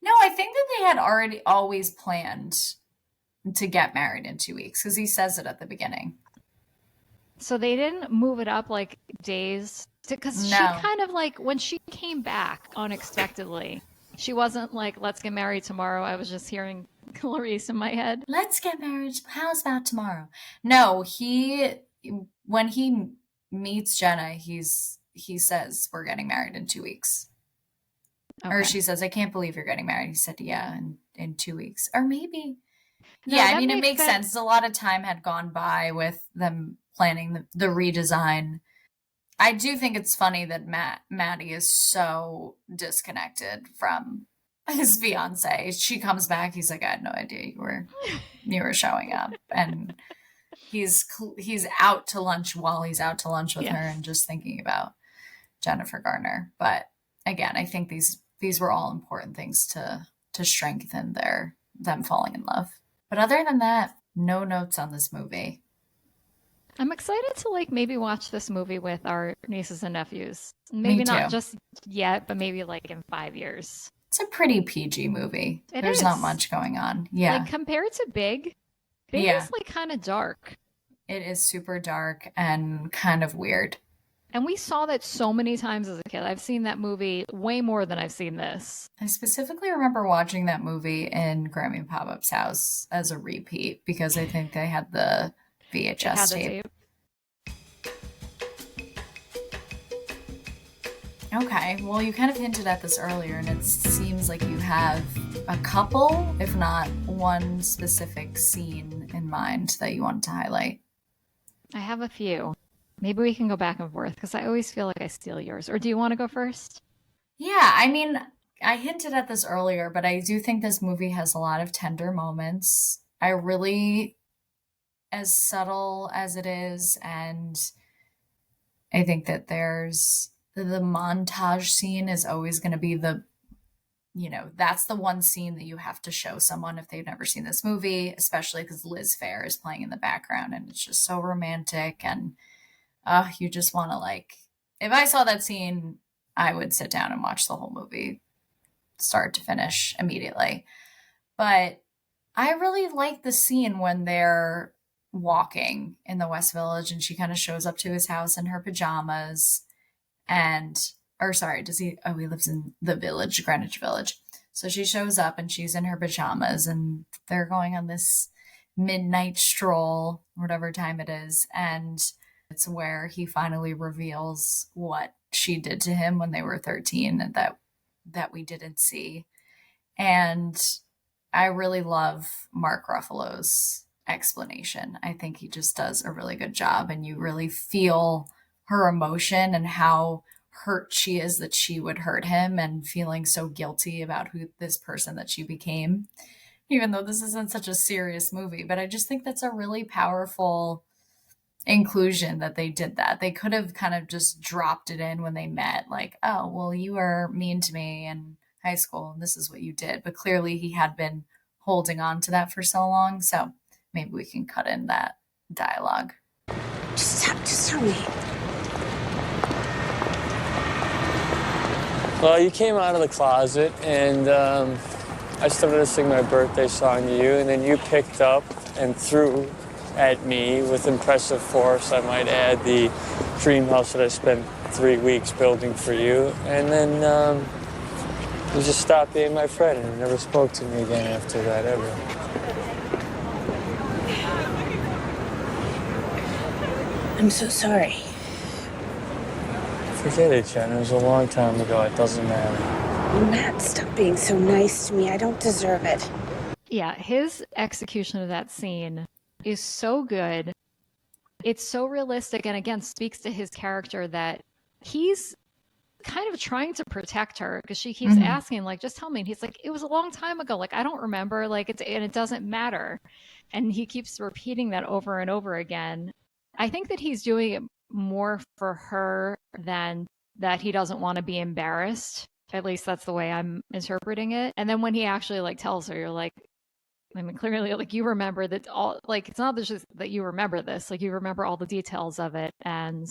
No, I think that they had already always planned to get married in 2 weeks because he says it at the beginning. so they didn't move it up like days because she No. kind of like when she came back unexpectedly, she wasn't like, let's get married tomorrow. I was just hearing Clarice in my head. Let's get married. How's about tomorrow? No, when he meets Jenna, he says we're getting married in 2 weeks. Or Okay. she says, I can't believe you're getting married. He said, yeah, in 2 weeks. Or maybe. Yeah, No, I that mean, it makes makes sense. sense. A lot of time had gone by with them planning the redesign. I do think it's funny that Maddie is so disconnected from his fiance. She comes back. He's like, I had no idea you were showing up, and he's out to lunch while he's out to lunch with her Yes. and just thinking about Jennifer Garner. But again, I think these were all important things to strengthen them falling in love. But other than that, no notes on this movie. I'm excited to like maybe watch this movie with our nieces and nephews. Me Maybe not too. just yet, but maybe like in 5 years. It's a pretty PG movie. It There's not is. much going on. Like Yeah. compared to Big, Big Yeah. is like kind of dark. It is super dark and kind of weird. And we saw that so many times as a kid. I've seen that movie way more than I've seen this. I specifically remember watching that movie in Grammy Pop-Up's house as a repeat because I think they had the It had VHS the tape. tape. Okay, well, you kind of hinted at this earlier, and it seems like you have a couple, if not one specific scene in mind that you wanted to highlight. I have a few. Maybe we can go back and forth because I always feel like I steal yours. Or do you want to go first? Yeah, I mean, I hinted at this earlier, but I do think this movie has a lot of tender moments. I really, as subtle as it is, and I think that there's the montage scene is always going to be that's the one scene that you have to show someone if they've never seen this movie, especially because Liz Phair is playing in the background and it's just so romantic. And you just want to, like, if I saw that scene, I would sit down and watch the whole movie start to finish immediately. But I really like the scene when they're walking in the West Village and she kind of shows up to his house in her pajamas and, or sorry, does he, oh, he lives in the village, Greenwich Village. So she shows up and she's in her pajamas and they're going on this midnight stroll, whatever time it is. And it's where he finally reveals what she did to him when they were 13 and that we didn't see. And I really love Mark Ruffalo's explanation. I think he just does a really good job, and you really feel her emotion and how hurt she is that she would hurt him and feeling so guilty about who this person that she became, even though this isn't such a serious movie. But I just think that's a really powerful inclusion that they did that. They could have kind of just dropped it in when they met, like, oh, well, you were mean to me in high school and this is what you did. But clearly he had been holding on to that for so long. So maybe we can cut in that dialogue. Just tell me. Well, you came out of the closet and I started to sing my birthday song to you, and then you picked up and threw at me with impressive force, I might add, the dream house that I spent 3 weeks building for you. And then you just stopped being my friend and never spoke to me again after that, ever. I'm so sorry. Forget it, Jen. It was a long time ago. It doesn't matter. Matt, stop being so nice to me. I don't deserve it. Yeah, his execution of that scene is so good. It's so realistic, and again speaks to his character that he's kind of trying to protect her because she keeps asking, like, just tell me. And he's like, it was a long time ago. Like, I don't remember. Like, and it doesn't matter. And he keeps repeating that over and over again. I think that he's doing it more for her than that he doesn't want to be embarrassed. At least that's the way I'm interpreting it. And then when he actually like tells her, you're like, I mean, clearly, like, you remember that all, like, it's not just that you remember this, like, you remember all the details of it and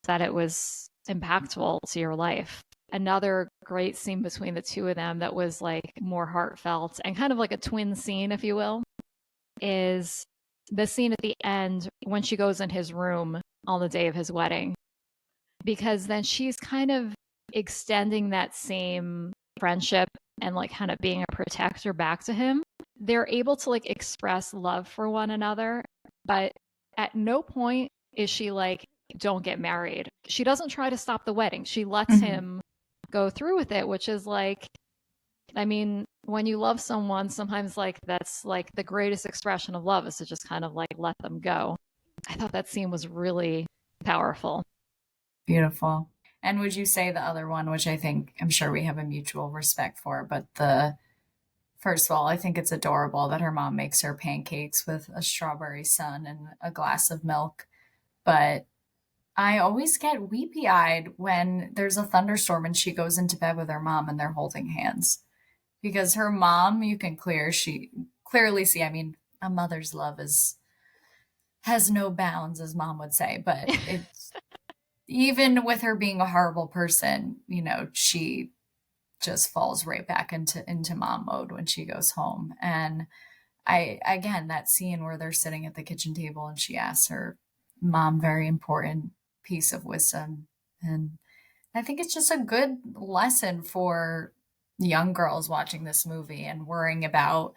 that it was impactful to your life. Another great scene between the two of them that was like more heartfelt and kind of like a twin scene, if you will, is the scene at the end when she goes in his room on the day of his wedding, because then she's kind of extending that same friendship and like kind of being a protector back to him. They're able to like express love for one another, but at no point is she like, don't get married. She doesn't try to stop the wedding. She lets him go through with it, which is like, I mean, when you love someone, sometimes like that's like the greatest expression of love is to just kind of like let them go. I thought that scene was really powerful. Beautiful. And would you say the other one, which I'm sure we have a mutual respect for, but first of all, I think it's adorable that her mom makes her pancakes with a strawberry sun and a glass of milk. But I always get weepy eyed when there's a thunderstorm and she goes into bed with her mom and they're holding hands. Because her mom, you can clearly see, I mean, a mother's love has no bounds, as mom would say, but it's even with her being a horrible person, she just falls right back into mom mode when she goes home. And again, that scene where they're sitting at the kitchen table and she asks her mom very important piece of wisdom. And I think it's just a good lesson for young girls watching this movie and worrying about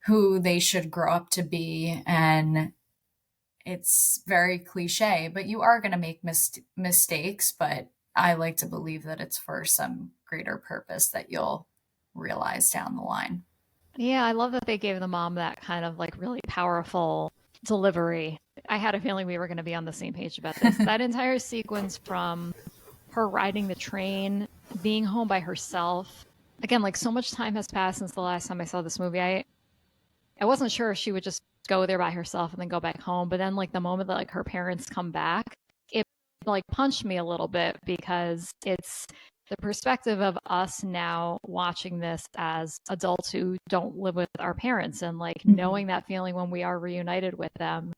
who they should grow up to be. And it's very cliche, but you are going to make mistakes. But I like to believe that it's for some greater purpose that you'll realize down the line. Yeah, I love that they gave the mom that kind of like really powerful delivery. I had a feeling we were going to be on the same page about this. That entire sequence from her riding the train, being home by herself. Again, like so much time has passed since the last time I saw this movie. I wasn't sure if she would just go there by herself and then go back home. But then like the moment that like her parents come back, it like punched me a little bit because it's the perspective of us now watching this as adults who don't live with our parents and like knowing that feeling when we are reunited with them.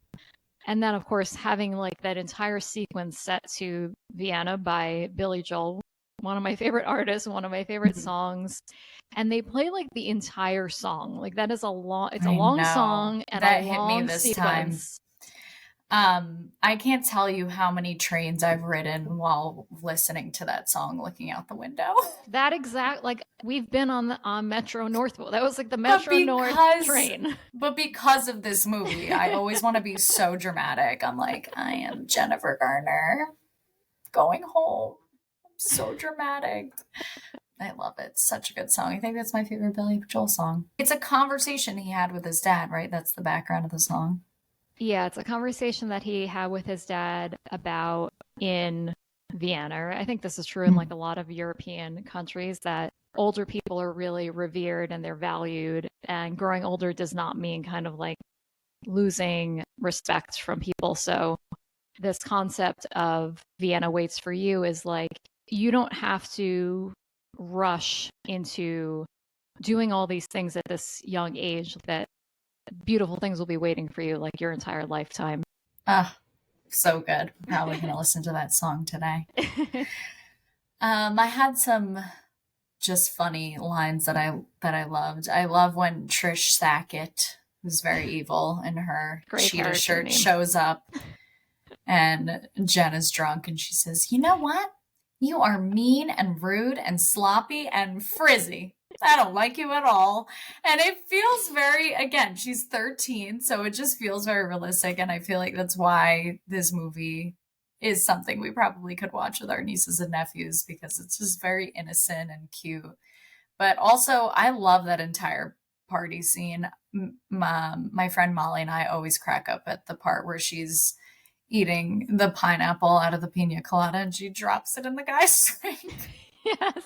And then, of course, having like that entire sequence set to Vienna by Billy Joel, one of my favorite artists, one of my favorite songs. And they play like the entire song. Like that is it's a long song and that a hit long me this sequence. time. I can't tell you how many trains I've ridden while listening to that song, looking out the window. That exact, like, we've been on Metro Northville. That was like the But Metro North train. but because of this movie, I always want to be so dramatic. I'm like, I am Jennifer Garner going home. I'm so dramatic. I love it. Such a good song. I think that's my favorite Billy Joel song. It's a conversation he had with his dad, right? That's the background of the song. Yeah, it's a conversation that he had with his dad about in Vienna. I think this is true in like a lot of European countries, that older people are really revered and they're valued, and growing older does not mean kind of like losing respect from people. So this concept of Vienna waits for you is like, you don't have to rush into doing all these things at this young age, that beautiful things will be waiting for you like your entire lifetime. Ah, so good. Probably gonna listen to that song today. I had some just funny lines that I loved. I love when Trish Sackett, who's very evil in her Great cheetah character shirt, name. shows up and Jen is drunk and she says, "You know what? You are mean and rude and sloppy and frizzy. I don't like you at all." And it feels very, again, she's 13, so it just feels very realistic. And I feel like that's why this movie is something we probably could watch with our nieces and nephews, because it's just very innocent and cute. But also, I love that entire party scene. My friend Molly and I always crack up at the part where she's eating the pineapple out of the pina colada and she drops it in the guy's drink. Yes,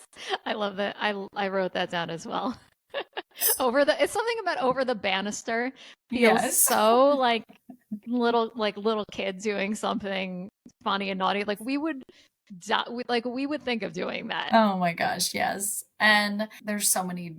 I love that. I wrote that down as well. It's something about over the banister feels so like little kids doing something funny and naughty. Like we would think of doing that. Oh my gosh, yes. And there's so many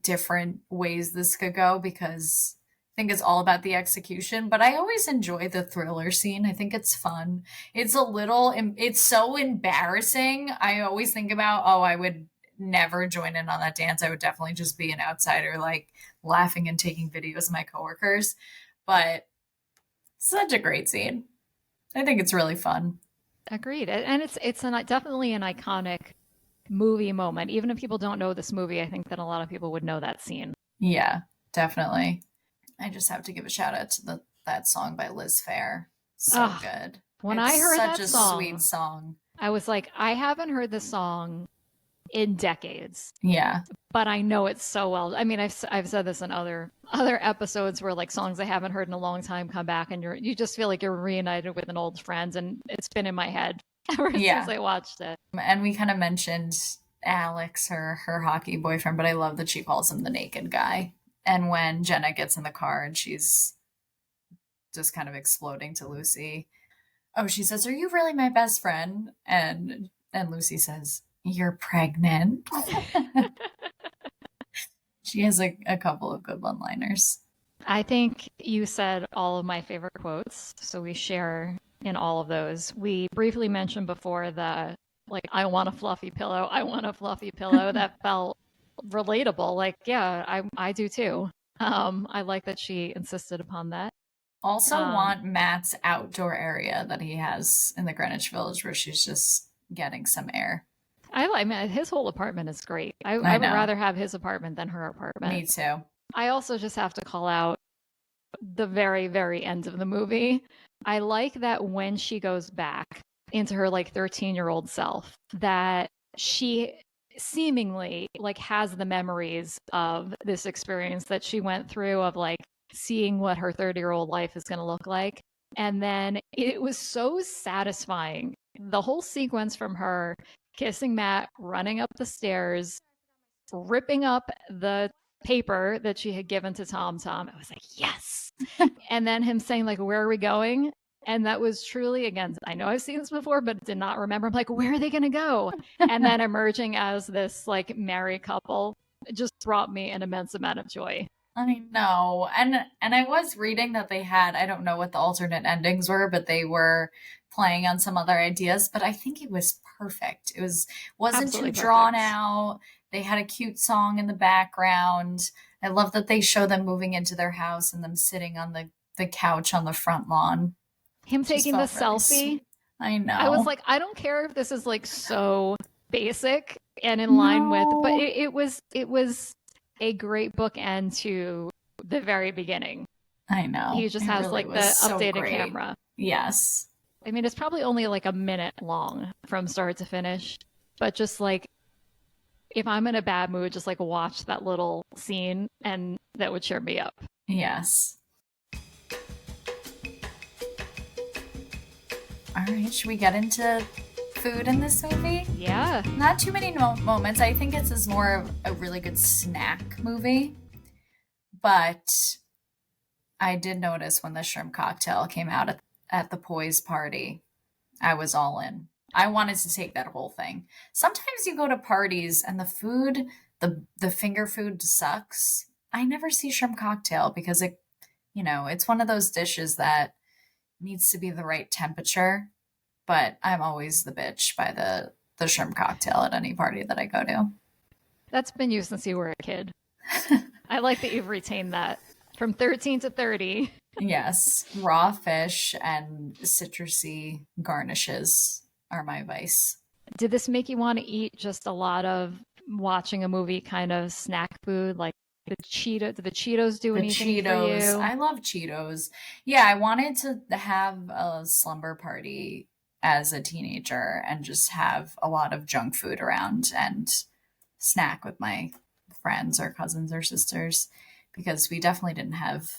different ways this could go, because I think it's all about the execution, but I always enjoy the thriller scene. I think it's fun. It's so embarrassing. I always think about, oh, I would never join in on that dance. I would definitely just be an outsider, like laughing and taking videos of my coworkers. But such a great scene. I think it's really fun. Agreed. And it's definitely an iconic movie moment. Even if people don't know this movie, I think that a lot of people would know that scene. Yeah, definitely. I just have to give a shout out to that song by Liz Phair. So good. When I heard that song, such a sweet song. I was like, I haven't heard this song in decades. Yeah. But I know it so well. I mean, I've said this in other episodes where like songs I haven't heard in a long time come back and you just feel like you're reunited with an old friend, and it's been in my head ever since I watched it. And we kind of mentioned Alex, her hockey boyfriend, but I love that she calls him the naked guy. And when Jenna gets in the car and she's just kind of exploding to Lucy, she says, "Are you really my best friend?" And Lucy says, "You're pregnant." She has a couple of good one-liners. I think you said all of my favorite quotes, so we share in all of those. We briefly mentioned before the, like, I want a fluffy pillow. I want a fluffy pillow. That felt relatable. Like, yeah, I do too. I like that she insisted upon that. Also want Matt's outdoor area that he has in the Greenwich Village where she's just getting some air. I mean, his whole apartment is great. I would rather have his apartment than her apartment. Me too. I also just have to call out the very, very end of the movie. I like that when she goes back into her like 13-year-old self, that she seemingly like has the memories of this experience that she went through, of like seeing what her 30-year-old life is going to look like. And then it was so satisfying. The whole sequence from her kissing Matt, running up the stairs, ripping up the paper that she had given to Tom. I was like, yes. And then him saying like, "Where are we going?" And that was truly, again, I know I've seen this before, but did not remember. I'm like, where are they going to go? And then emerging as this like married couple, it just brought me an immense amount of joy. I know. And I was reading that they had, I don't know what the alternate endings were, but they were playing on some other ideas, but I think it was perfect. Wasn't Absolutely too drawn perfect. out. They had a cute song in the background. I love that they show them moving into their house and them sitting on the couch on the front lawn. Him Just taking the felt really selfie. sweet. I know. I was like, I don't care if this is like so basic and in line with, but No. it was a great bookend to the very beginning. I know. He just It has really like was the so updated great. camera. Yes. I mean, it's probably only like a minute long from start to finish, but just like if I'm in a bad mood, just like watch that little scene and that would cheer me up. Yes. All right, should we get into food in this movie? Yeah. Not too many moments. I think it's more of a really good snack movie. But I did notice when the shrimp cocktail came out at the Poise party, I was all in. I wanted to take that whole thing. Sometimes you go to parties and the food, the finger food sucks. I never see shrimp cocktail because it's one of those dishes that needs to be the right temperature. But I'm always the bitch by the shrimp cocktail at any party that I go to. That's been you since you were a kid. I like that you've retained that. From 13 to 30. Yes, raw fish and citrusy garnishes are my vice. Did this make you want to eat just a lot of watching a movie kind of snack food, like did the Cheetos do The anything for Cheetos. you? I love Cheetos. Yeah, I wanted to have a slumber party as a teenager and just have a lot of junk food around and snack with my friends or cousins or sisters because we definitely didn't have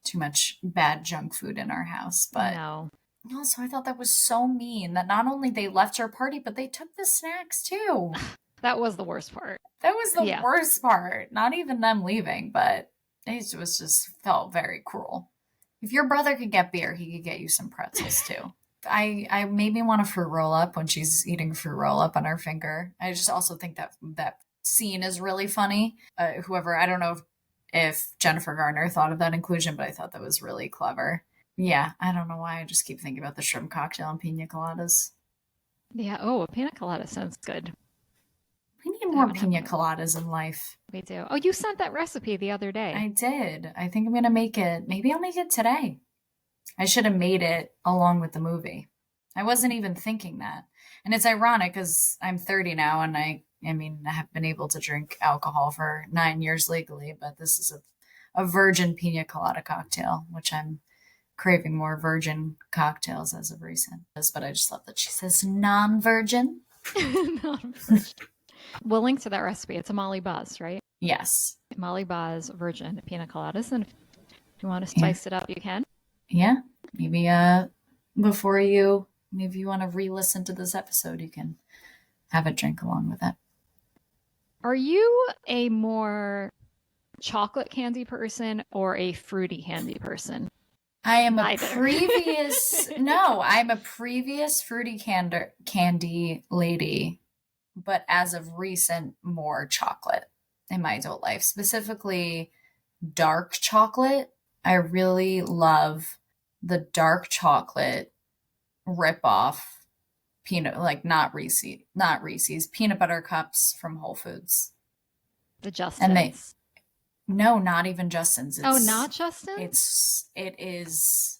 too much bad junk food in our house. But No. also, I thought that was so mean that not only they left our party, but they took the snacks too. That was the worst part. That was the Yeah. worst part. Not even them leaving, but it was just felt very cruel. If your brother could get beer, he could get you some pretzels too. I made me want a fruit roll up when she's eating fruit roll up on her finger. I just also think that scene is really funny. I don't know if Jennifer Garner thought of that inclusion, but I thought that was really clever. Yeah, I don't know why I just keep thinking about the shrimp cocktail and pina coladas. Yeah. Oh, a pina colada sounds good. We need more haven't had pina one. coladas in life. We do. Oh, you sent that recipe the other day. I did. I think I'm going to make it. Maybe I'll make it today. I should have made it along with the movie. I wasn't even thinking that. And it's ironic because I'm 30 now and I have been able to drink alcohol for 9 years legally, but this is a virgin pina colada cocktail, which I'm craving more virgin cocktails as of recent. But I just love that she says non-virgin. We'll link to that recipe. It's a Molly Buzz, right? Yes. Molly Buzz virgin pina coladas. And if you want to spice it up, you can. Yeah. Maybe maybe you want to re-listen to this episode, you can have a drink along with it. Are you a more chocolate candy person or a fruity candy person? I am Neither. I'm a previous fruity candy lady, but as of recent, more chocolate in my adult life, specifically dark chocolate. I really love the dark chocolate rip-off peanut, like not Reese's, peanut butter cups from Whole Foods. The Justin's. No, not even Justin's. Not Justin's? It is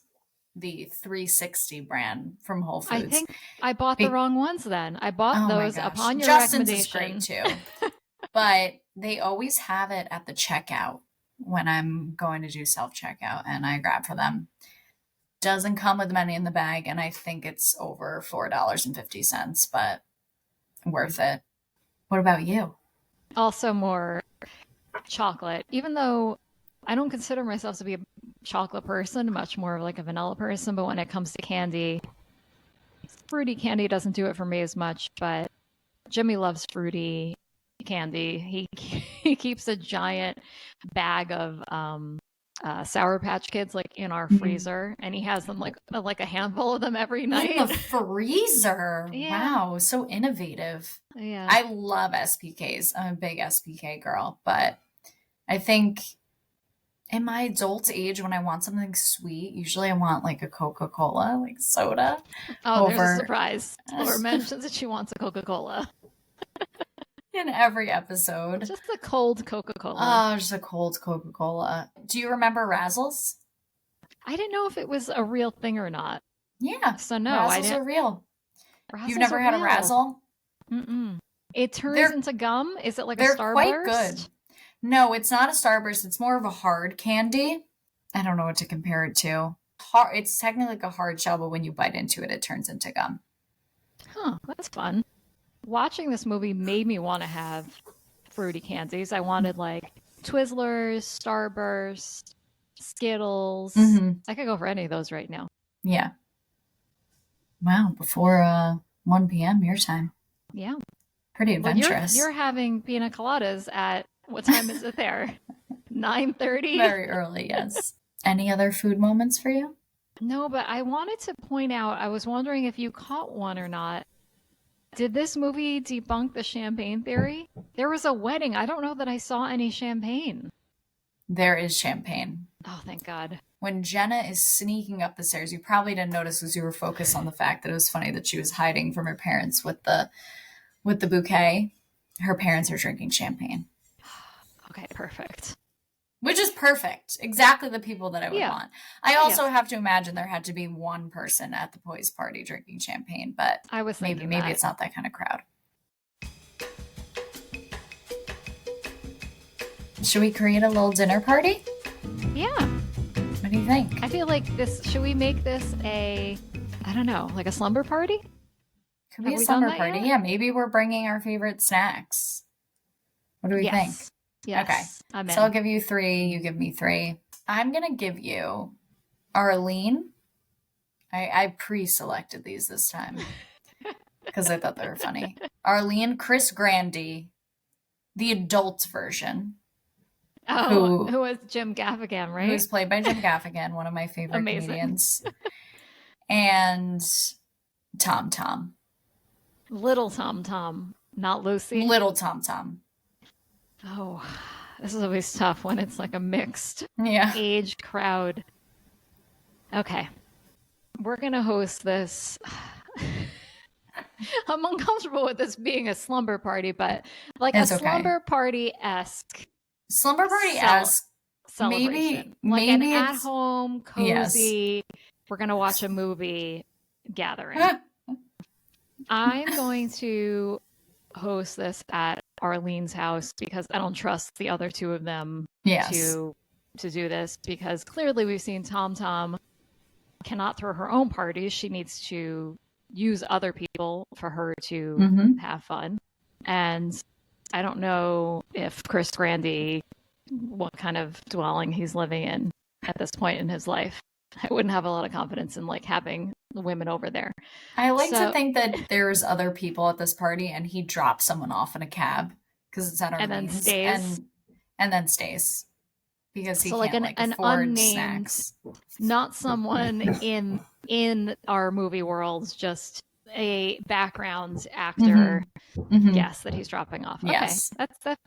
the 360 brand from Whole Foods. I think I bought the wrong ones then. I bought those upon your Justin's recommendation. is great too. But they always have it at the checkout when I'm going to do self-checkout and I grab for them. Doesn't come with many in the bag, and I think it's over $4.50, but worth it. What about you? Also more chocolate, even though I don't consider myself to be a chocolate person, much more of like a vanilla person. But when it comes to candy, fruity candy doesn't do it for me as much. But Jimmy loves fruity candy. He keeps a giant bag of Sour Patch Kids like in our freezer, and he has them like a handful of them every night. In the freezer. Yeah. Wow, so innovative. Yeah. I love SPKs. I'm a big SPK girl, but I think in my adult age, when I want something sweet, usually I want like a Coca-Cola, like soda. Oh, there's a surprise. Laura mentions that she wants a Coca-Cola. In every episode. Just a cold Coca-Cola. Oh, just a cold Coca-Cola. Do you remember Razzles? I didn't know if it was a real thing or not. Yeah. So no, I Razzles didn't. are real. Razzles You've never are had a real. Razzle? Mm-mm. It turns They're into gum? Is it like a they're Starburst? quite good. No, it's not a Starburst. It's more of a hard candy. I don't know what to compare it to. It's technically like a hard shell, but when you bite into it, it turns into gum. Huh, that's fun. Watching this movie made me want to have fruity candies. I wanted like Twizzlers, Starburst, Skittles. Mhm. I could go for any of those right now. Yeah. Wow, before 1 p.m. your time. Yeah. Pretty Well, adventurous. you're having pina coladas at what time is it there? 9:30? Very early, yes. Any other food moments for you? No, but I wanted to point out, I was wondering if you caught one or not. Did this movie debunk the champagne theory? There was a wedding. I don't know that I saw any champagne. There is champagne. Oh, thank God. When Jenna is sneaking up the stairs, you probably didn't notice because you were focused on the fact that it was funny that she was hiding from her parents with the bouquet. Her parents are drinking champagne. Okay, perfect. Which is perfect. Exactly the people that I would want. I also have to imagine there had to be one person at the boys' party drinking champagne, but I was maybe it's not that kind of crowd. Should we create a little dinner party? Yeah. What do you think? I feel like should we make this I don't know, like a slumber party? Could be a slumber party. Yeah, maybe we're bringing our favorite snacks. What do we think? Yes. Okay. I'm in. So I'll give you 3. You give me 3. I'm going to give you Arlene. I pre-selected these this time because I thought they were funny. Arlene, Chris Grandy, the adult version. Oh, who was Jim Gaffigan, right? Who's played by Jim Gaffigan, one of my favorite comedians. And Tom Tom. Little Tom Tom, not Lucy. Little Tom Tom. Oh, this is always tough when it's like a mixed age crowd. Okay. We're going to host this. I'm uncomfortable with this being a slumber party, but like it's a slumber party-esque. Slumber party-esque. Celebration. Maybe an it's at-home, cozy, we're going to watch a movie gathering. I'm going to host this at Arlene's house because I don't trust the other 2 of them to do this, because clearly we've seen Tom Tom cannot throw her own parties. She needs to use other people for her to have fun. And I don't know if Chris Grandy, what kind of dwelling he's living in at this point in his life. I wouldn't have a lot of confidence in like having the women over there. I like to think that there's other people at this party and he drops someone off in a cab because it's at our and then stays. And then stays because he can't an afford unnamed snacks. Not someone in our movie world, just a background actor guest that he's dropping off. Okay. Yes.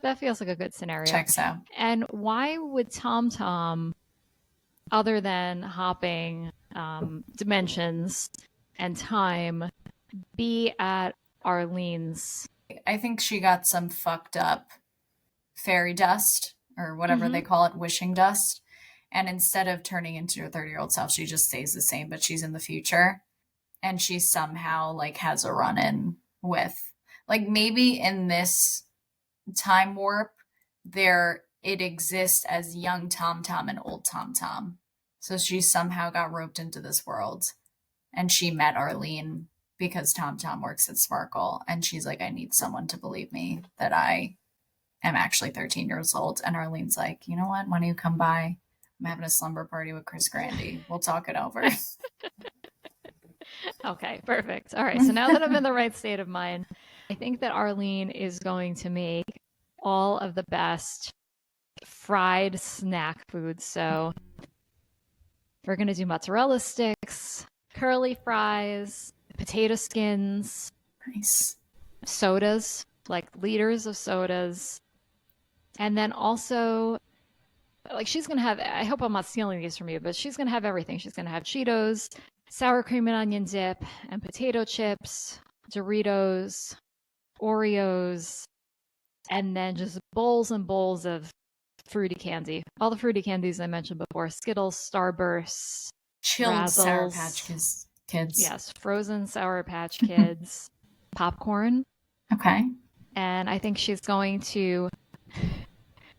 That feels like a good scenario. Checks out. And why would Tom Tom, other than hopping dimensions and time, be at Arlene's? I think she got some fucked up fairy dust or whatever they call it, wishing dust. And instead of turning into her 30-year-old self, she just stays the same, but she's in the future. And she somehow like has a run-in with, like, maybe in this time warp, it exists as young Tom Tom and old Tom Tom. So she somehow got roped into this world. And she met Arlene because Tom Tom works at Sparkle. And she's like, I need someone to believe me that I am actually 13 years old. And Arlene's like, you know what? Why don't you come by? I'm having a slumber party with Chris Grandy. We'll talk it over. Okay, perfect. All right. So now that I'm in the right state of mind, I think that Arlene is going to make all of the best fried snack foods. So we're going to do mozzarella sticks, curly fries, potato skins. Nice. Sodas, like liters of sodas. And then also, like, she's going to have, I hope I'm not stealing these from you, but she's going to have everything. She's going to have Cheetos, sour cream and onion dip, and potato chips, Doritos, Oreos, and then just bowls and bowls of fruity candy. All the fruity candies I mentioned before: Skittles, Starburst, chilled Razzles. Sour Patch Kids. Yes, frozen Sour Patch Kids, popcorn. Okay. And I think she's going to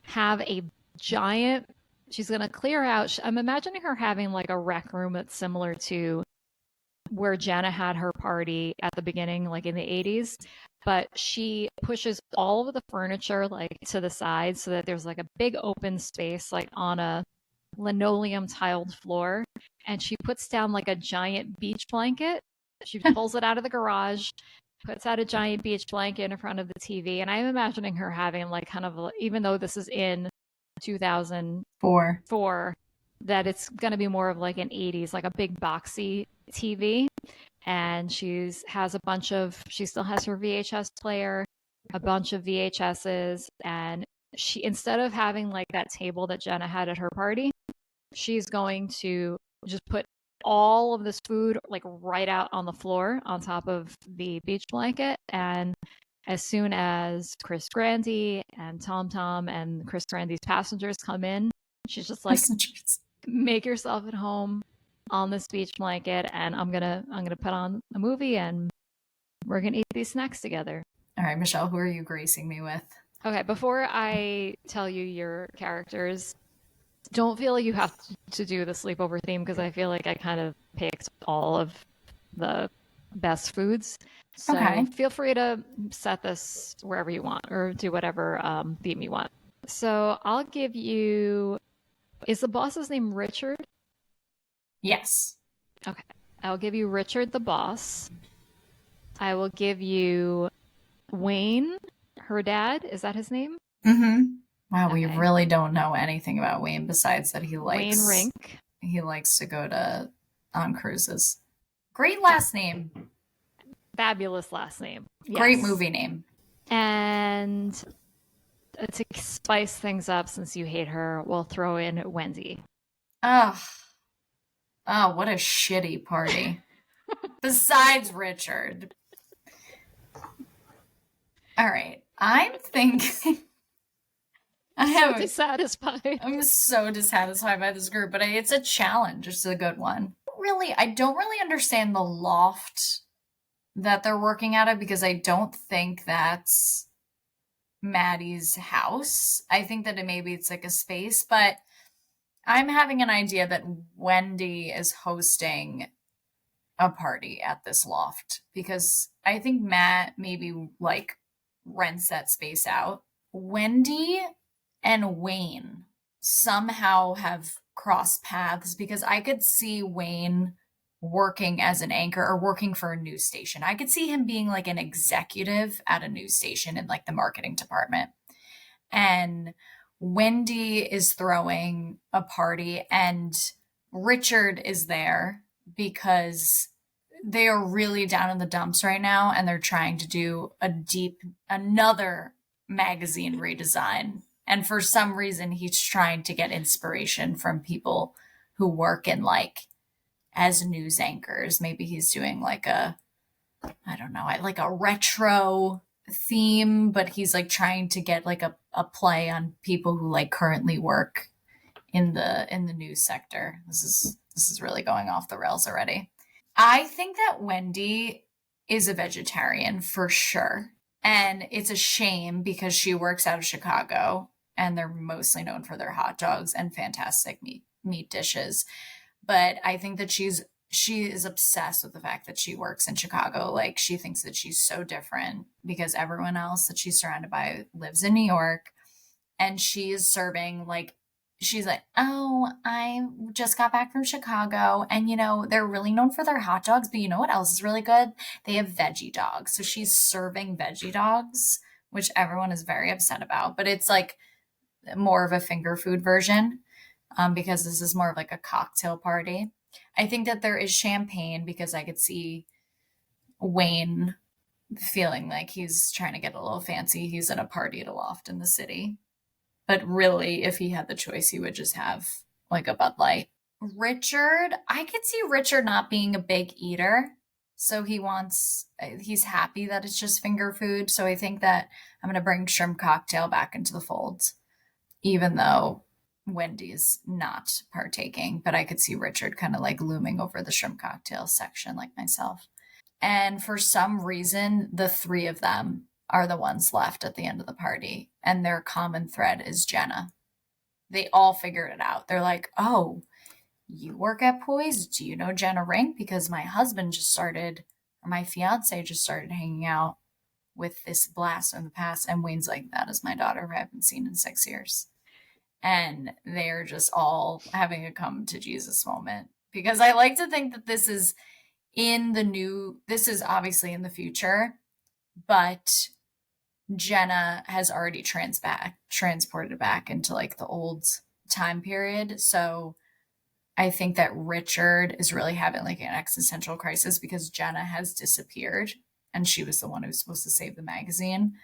have a giant, she's going to clear out. I'm imagining her having like a rec room that's similar to where Jenna had her party at the beginning, like in the 80s. But she pushes all of the furniture like to the side so that there's like a big open space, like on a linoleum tiled floor. And she puts down like a giant beach blanket. She pulls it out of the garage, puts out a giant beach blanket in front of the TV. And I'm imagining her having like kind of, even though this is in 2004, that it's going to be more of like an 80s, like a big boxy TV. And she still has her VHS player, a bunch of VHSs. And she, instead of having like that table that Jenna had at her party, she's going to just put all of this food like right out on the floor on top of the beach blanket. And as soon as Chris Grandy and Tom Tom and Chris Grandy's passengers come in, she's just like, make yourself at home on this beach blanket, and I'm gonna put on a movie and we're gonna eat these snacks together. All right, Michelle, who are you gracing me with? Okay, before I tell you your characters, don't feel like you have to do the sleepover theme because I feel like I kind of picked all of the best foods. So Okay. feel free to set this wherever you want or do whatever theme you want. So I'll give you, is the boss's name Richard? Yes. Okay. I'll give you Richard the boss. I will give you Wayne, her dad. Is that his name? Mm-hmm. Wow, Okay. we really don't know anything about Wayne besides that he likes Wayne Rink. He likes to go on cruises. Great last name. Fabulous last name. Yes. Great movie name. And to spice things up, since you hate her, we'll throw in Wendy. Oh, what a shitty party. Besides Richard. All right. I'm thinking Dissatisfied. I'm so dissatisfied by this group, but it's a challenge. It's a good one. I don't really understand the loft that they're working out of because I don't think that's Maddie's house. I think that maybe it's like a space, but I'm having an idea that Wendy is hosting a party at this loft because I think Matt maybe like rents that space out. Wendy and Wayne somehow have crossed paths because I could see Wayne working as an anchor or working for a news station. I could see him being like an executive at a news station in like the marketing department. And Wendy is throwing a party and Richard is there because they are really down in the dumps right now and they're trying to do another magazine redesign. And for some reason, he's trying to get inspiration from people who work in like as news anchors. Maybe he's doing like a retro theme, but he's like trying to get like a play on people who like currently work in the news sector. This is really going off the rails already. I think that Wendy is a vegetarian for sure. And it's a shame because she works out of Chicago and they're mostly known for their hot dogs and fantastic meat dishes. But I think that she is obsessed with the fact that she works in Chicago. Like she thinks that she's so different because everyone else that she's surrounded by lives in New York. And she is serving like, she's like, oh, I just got back from Chicago. And, they're really known for their hot dogs. But you know what else is really good? They have veggie dogs. So she's serving veggie dogs, which everyone is very upset about. But it's like more of a finger food version because this is more of like a cocktail party. I think that there is champagne because I could see Wayne feeling like he's trying to get a little fancy. He's at a party at a loft in the city. But really, if he had the choice, he would just have like a Bud Light. Richard, I could see Richard not being a big eater. So he's happy that it's just finger food. So I think that I'm going to bring shrimp cocktail back into the fold, even though Wendy's not partaking, but I could see Richard kind of like looming over the shrimp cocktail section like myself. And for some reason, the three of them are the ones left at the end of the party. And their common thread is Jenna. They all figured it out. They're like, oh, you work at Poise? Do you know Jenna Rink? Because my husband just started, or my fiance just started hanging out with this blast in the past. And Wayne's like, that is my daughter who I haven't seen in 6 years. And they're just all having a come to Jesus moment. Because I like to think that this is this is obviously in the future, but Jenna has already transported back into like the old time period. So I think that Richard is really having like an existential crisis because Jenna has disappeared and she was the one who was supposed to save the magazine.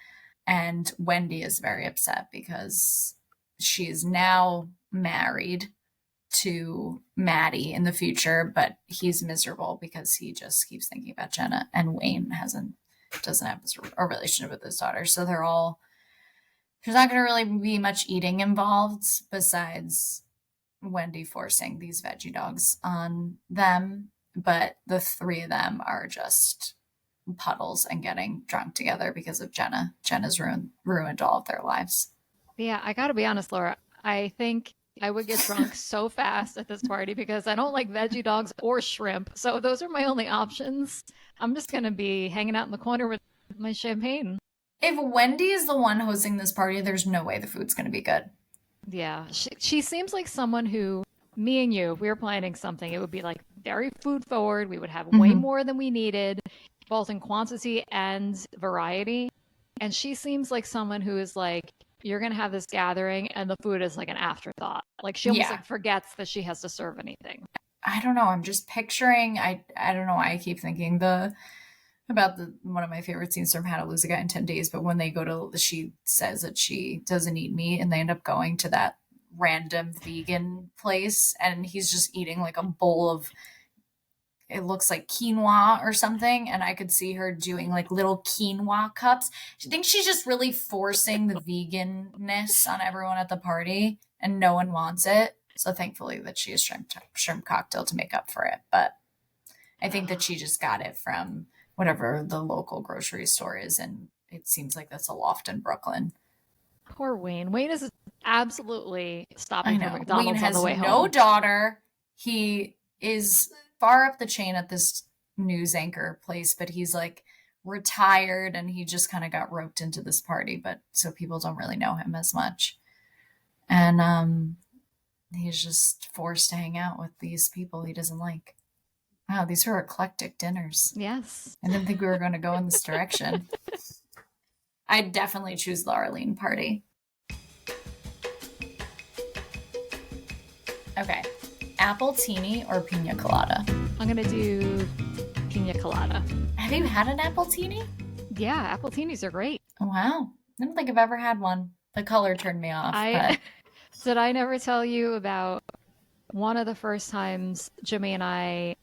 And Wendy is very upset because she is now married to Maddie in the future, but he's miserable because he just keeps thinking about Jenna, and Wayne doesn't have a relationship with his daughter. So there's not going to really be much eating involved besides Wendy forcing these veggie dogs on them. But the three of them are just puddles and getting drunk together because of Jenna. Jenna's ruined all of their lives. Yeah, I gotta be honest, Laura. I think I would get drunk so fast at this party because I don't like veggie dogs or shrimp. So those are my only options. I'm just gonna be hanging out in the corner with my champagne. If Wendy is the one hosting this party, there's no way the food's gonna be good. Yeah, she seems like someone who, me and you, if we were planning something, it would be like very food forward. We would have way more than we needed, both in quantity and variety. And she seems like someone who is like, you're going to have this gathering and the food is like an afterthought. Like she almost like forgets that she has to serve anything. I don't know. I'm just picturing, I don't know why I keep thinking about one of my favorite scenes from How to Lose a Guy in 10 Days, but when they go to, she says that she doesn't eat meat and they end up going to that random vegan place and he's just eating like a bowl of, it looks like quinoa or something, and I could see her doing like little quinoa cups. I think she's just really forcing the veganness on everyone at the party, and no one wants it. So thankfully that she has shrimp cocktail to make up for it. But I think that she just got it from whatever the local grocery store is, and it seems like that's a loft in Brooklyn. Poor Wayne. Wayne is absolutely stopping for McDonald's Wayne has on the way home. No daughter. He is far up the chain at this news anchor place, but he's like retired and he just kind of got roped into this party, but so people don't really know him as much. And he's just forced to hang out with these people he doesn't like. Wow, these are eclectic dinners. Yes. I didn't think we were going to go in this direction. I'd definitely choose the Arlene party. Okay. Appletini or pina colada? I'm going to do pina colada. Have you had an appletini? Yeah, appletinis are great. Oh, wow. I don't think I've ever had one. The color turned me off. Did I never tell you about one of the first times Jimmy and I,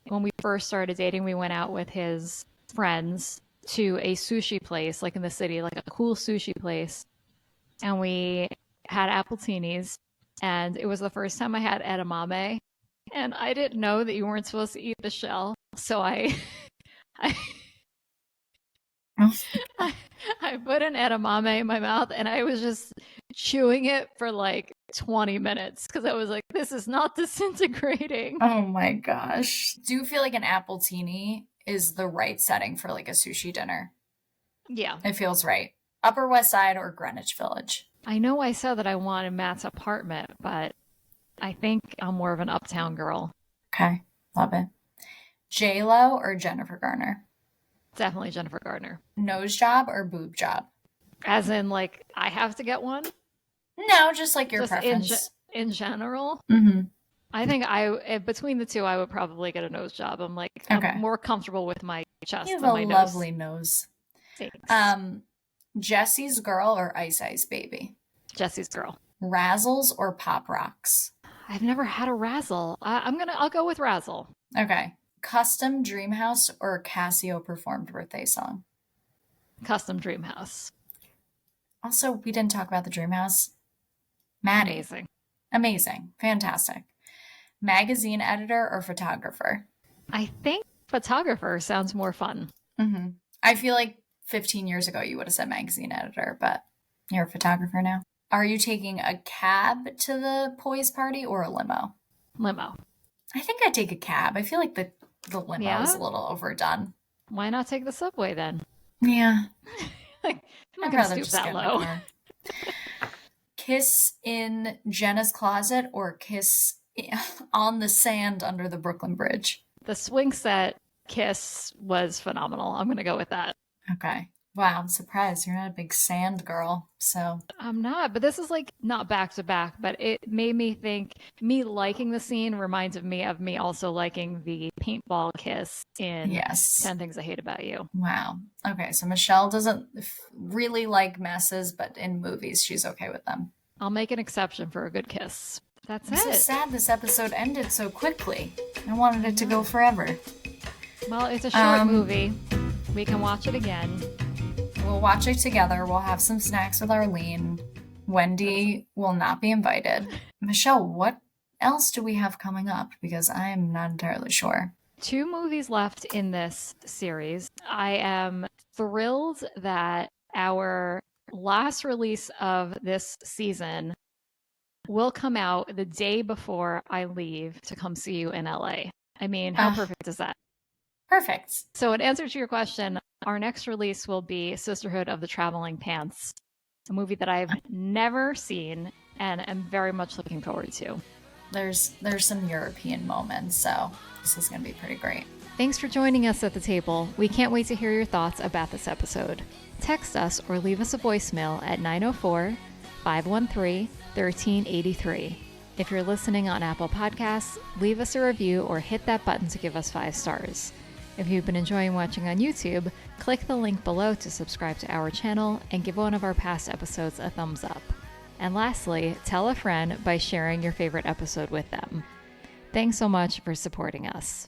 when we first started dating, we went out with his friends to a sushi place, like in the city, like a cool sushi place. And we had appletinis. And it was the first time I had edamame. And I didn't know that you weren't supposed to eat the shell. So I put an edamame in my mouth and I was just chewing it for like 20 minutes because I was like, this is not disintegrating. Oh my gosh. Do you feel like an appletini is the right setting for like a sushi dinner? Yeah. It feels right. Upper West Side or Greenwich Village? I know I said that I wanted Matt's apartment, but I think I'm more of an uptown girl. Okay. Love it. J-Lo or Jennifer Garner? Definitely Jennifer Garner. Nose job or boob job? As in, like, I have to get one? No, just like your preference. In general? Mm-hmm. I think between the two, I would probably get a nose job. I'm like, I'm more comfortable with my chest you than have my a nose. lovely nose. Thanks. Jesse's Girl or Ice Ice Baby? Jesse's Girl. Razzles or Pop Rocks? I've never had a Razzle. I'll go with Razzle. Okay. Custom Dreamhouse or Casio performed birthday song? Custom Dreamhouse. Also, we didn't talk about the Dreamhouse. Maddie. Amazing. Amazing. Fantastic. Magazine editor or photographer? I think photographer sounds more fun. Mm-hmm. I feel like 15 years ago you would have said magazine editor, but you're a photographer now. Are you taking a cab to the Poise party or a limo? Limo. I think I'd take a cab. I feel like the limo is a little overdone. Why not take the subway then? Yeah. Like, I'm not I'd going to rather stoop just that get in the low. car. Kiss in Jenna's closet or kiss on the sand under the Brooklyn Bridge? The swing set kiss was phenomenal. I'm going to go with that. Okay. Wow, I'm surprised. You're not a big sand girl, so. I'm not, but this is like not back to back, but it made me think me liking the scene reminds me of me also liking the paintball kiss in Yes. 10 Things I Hate About You. Wow. Okay, so Michelle doesn't really like messes, but in movies, she's okay with them. I'll make an exception for a good kiss. That's I'm it. so sad this episode ended so quickly. I wanted it to go forever. Well, it's a short movie. We can watch it again. We'll watch it together. We'll have some snacks with Arlene. Wendy will not be invited. Michelle, what else do we have coming up? Because I'm not entirely sure. 2 movies left in this series. I am thrilled that our last release of this season will come out the day before I leave to come see you in LA. I mean, how perfect is that? Perfect. So in answer to your question, our next release will be Sisterhood of the Traveling Pants, a movie that I've never seen and am very much looking forward to. There's some European moments, so this is going to be pretty great. Thanks for joining us at the table. We can't wait to hear your thoughts about this episode. Text us or leave us a voicemail at 904-513-1383. If you're listening on Apple Podcasts, leave us a review or hit that button to give us 5 stars. If you've been enjoying watching on YouTube, click the link below to subscribe to our channel and give one of our past episodes a thumbs up. And lastly, tell a friend by sharing your favorite episode with them. Thanks so much for supporting us.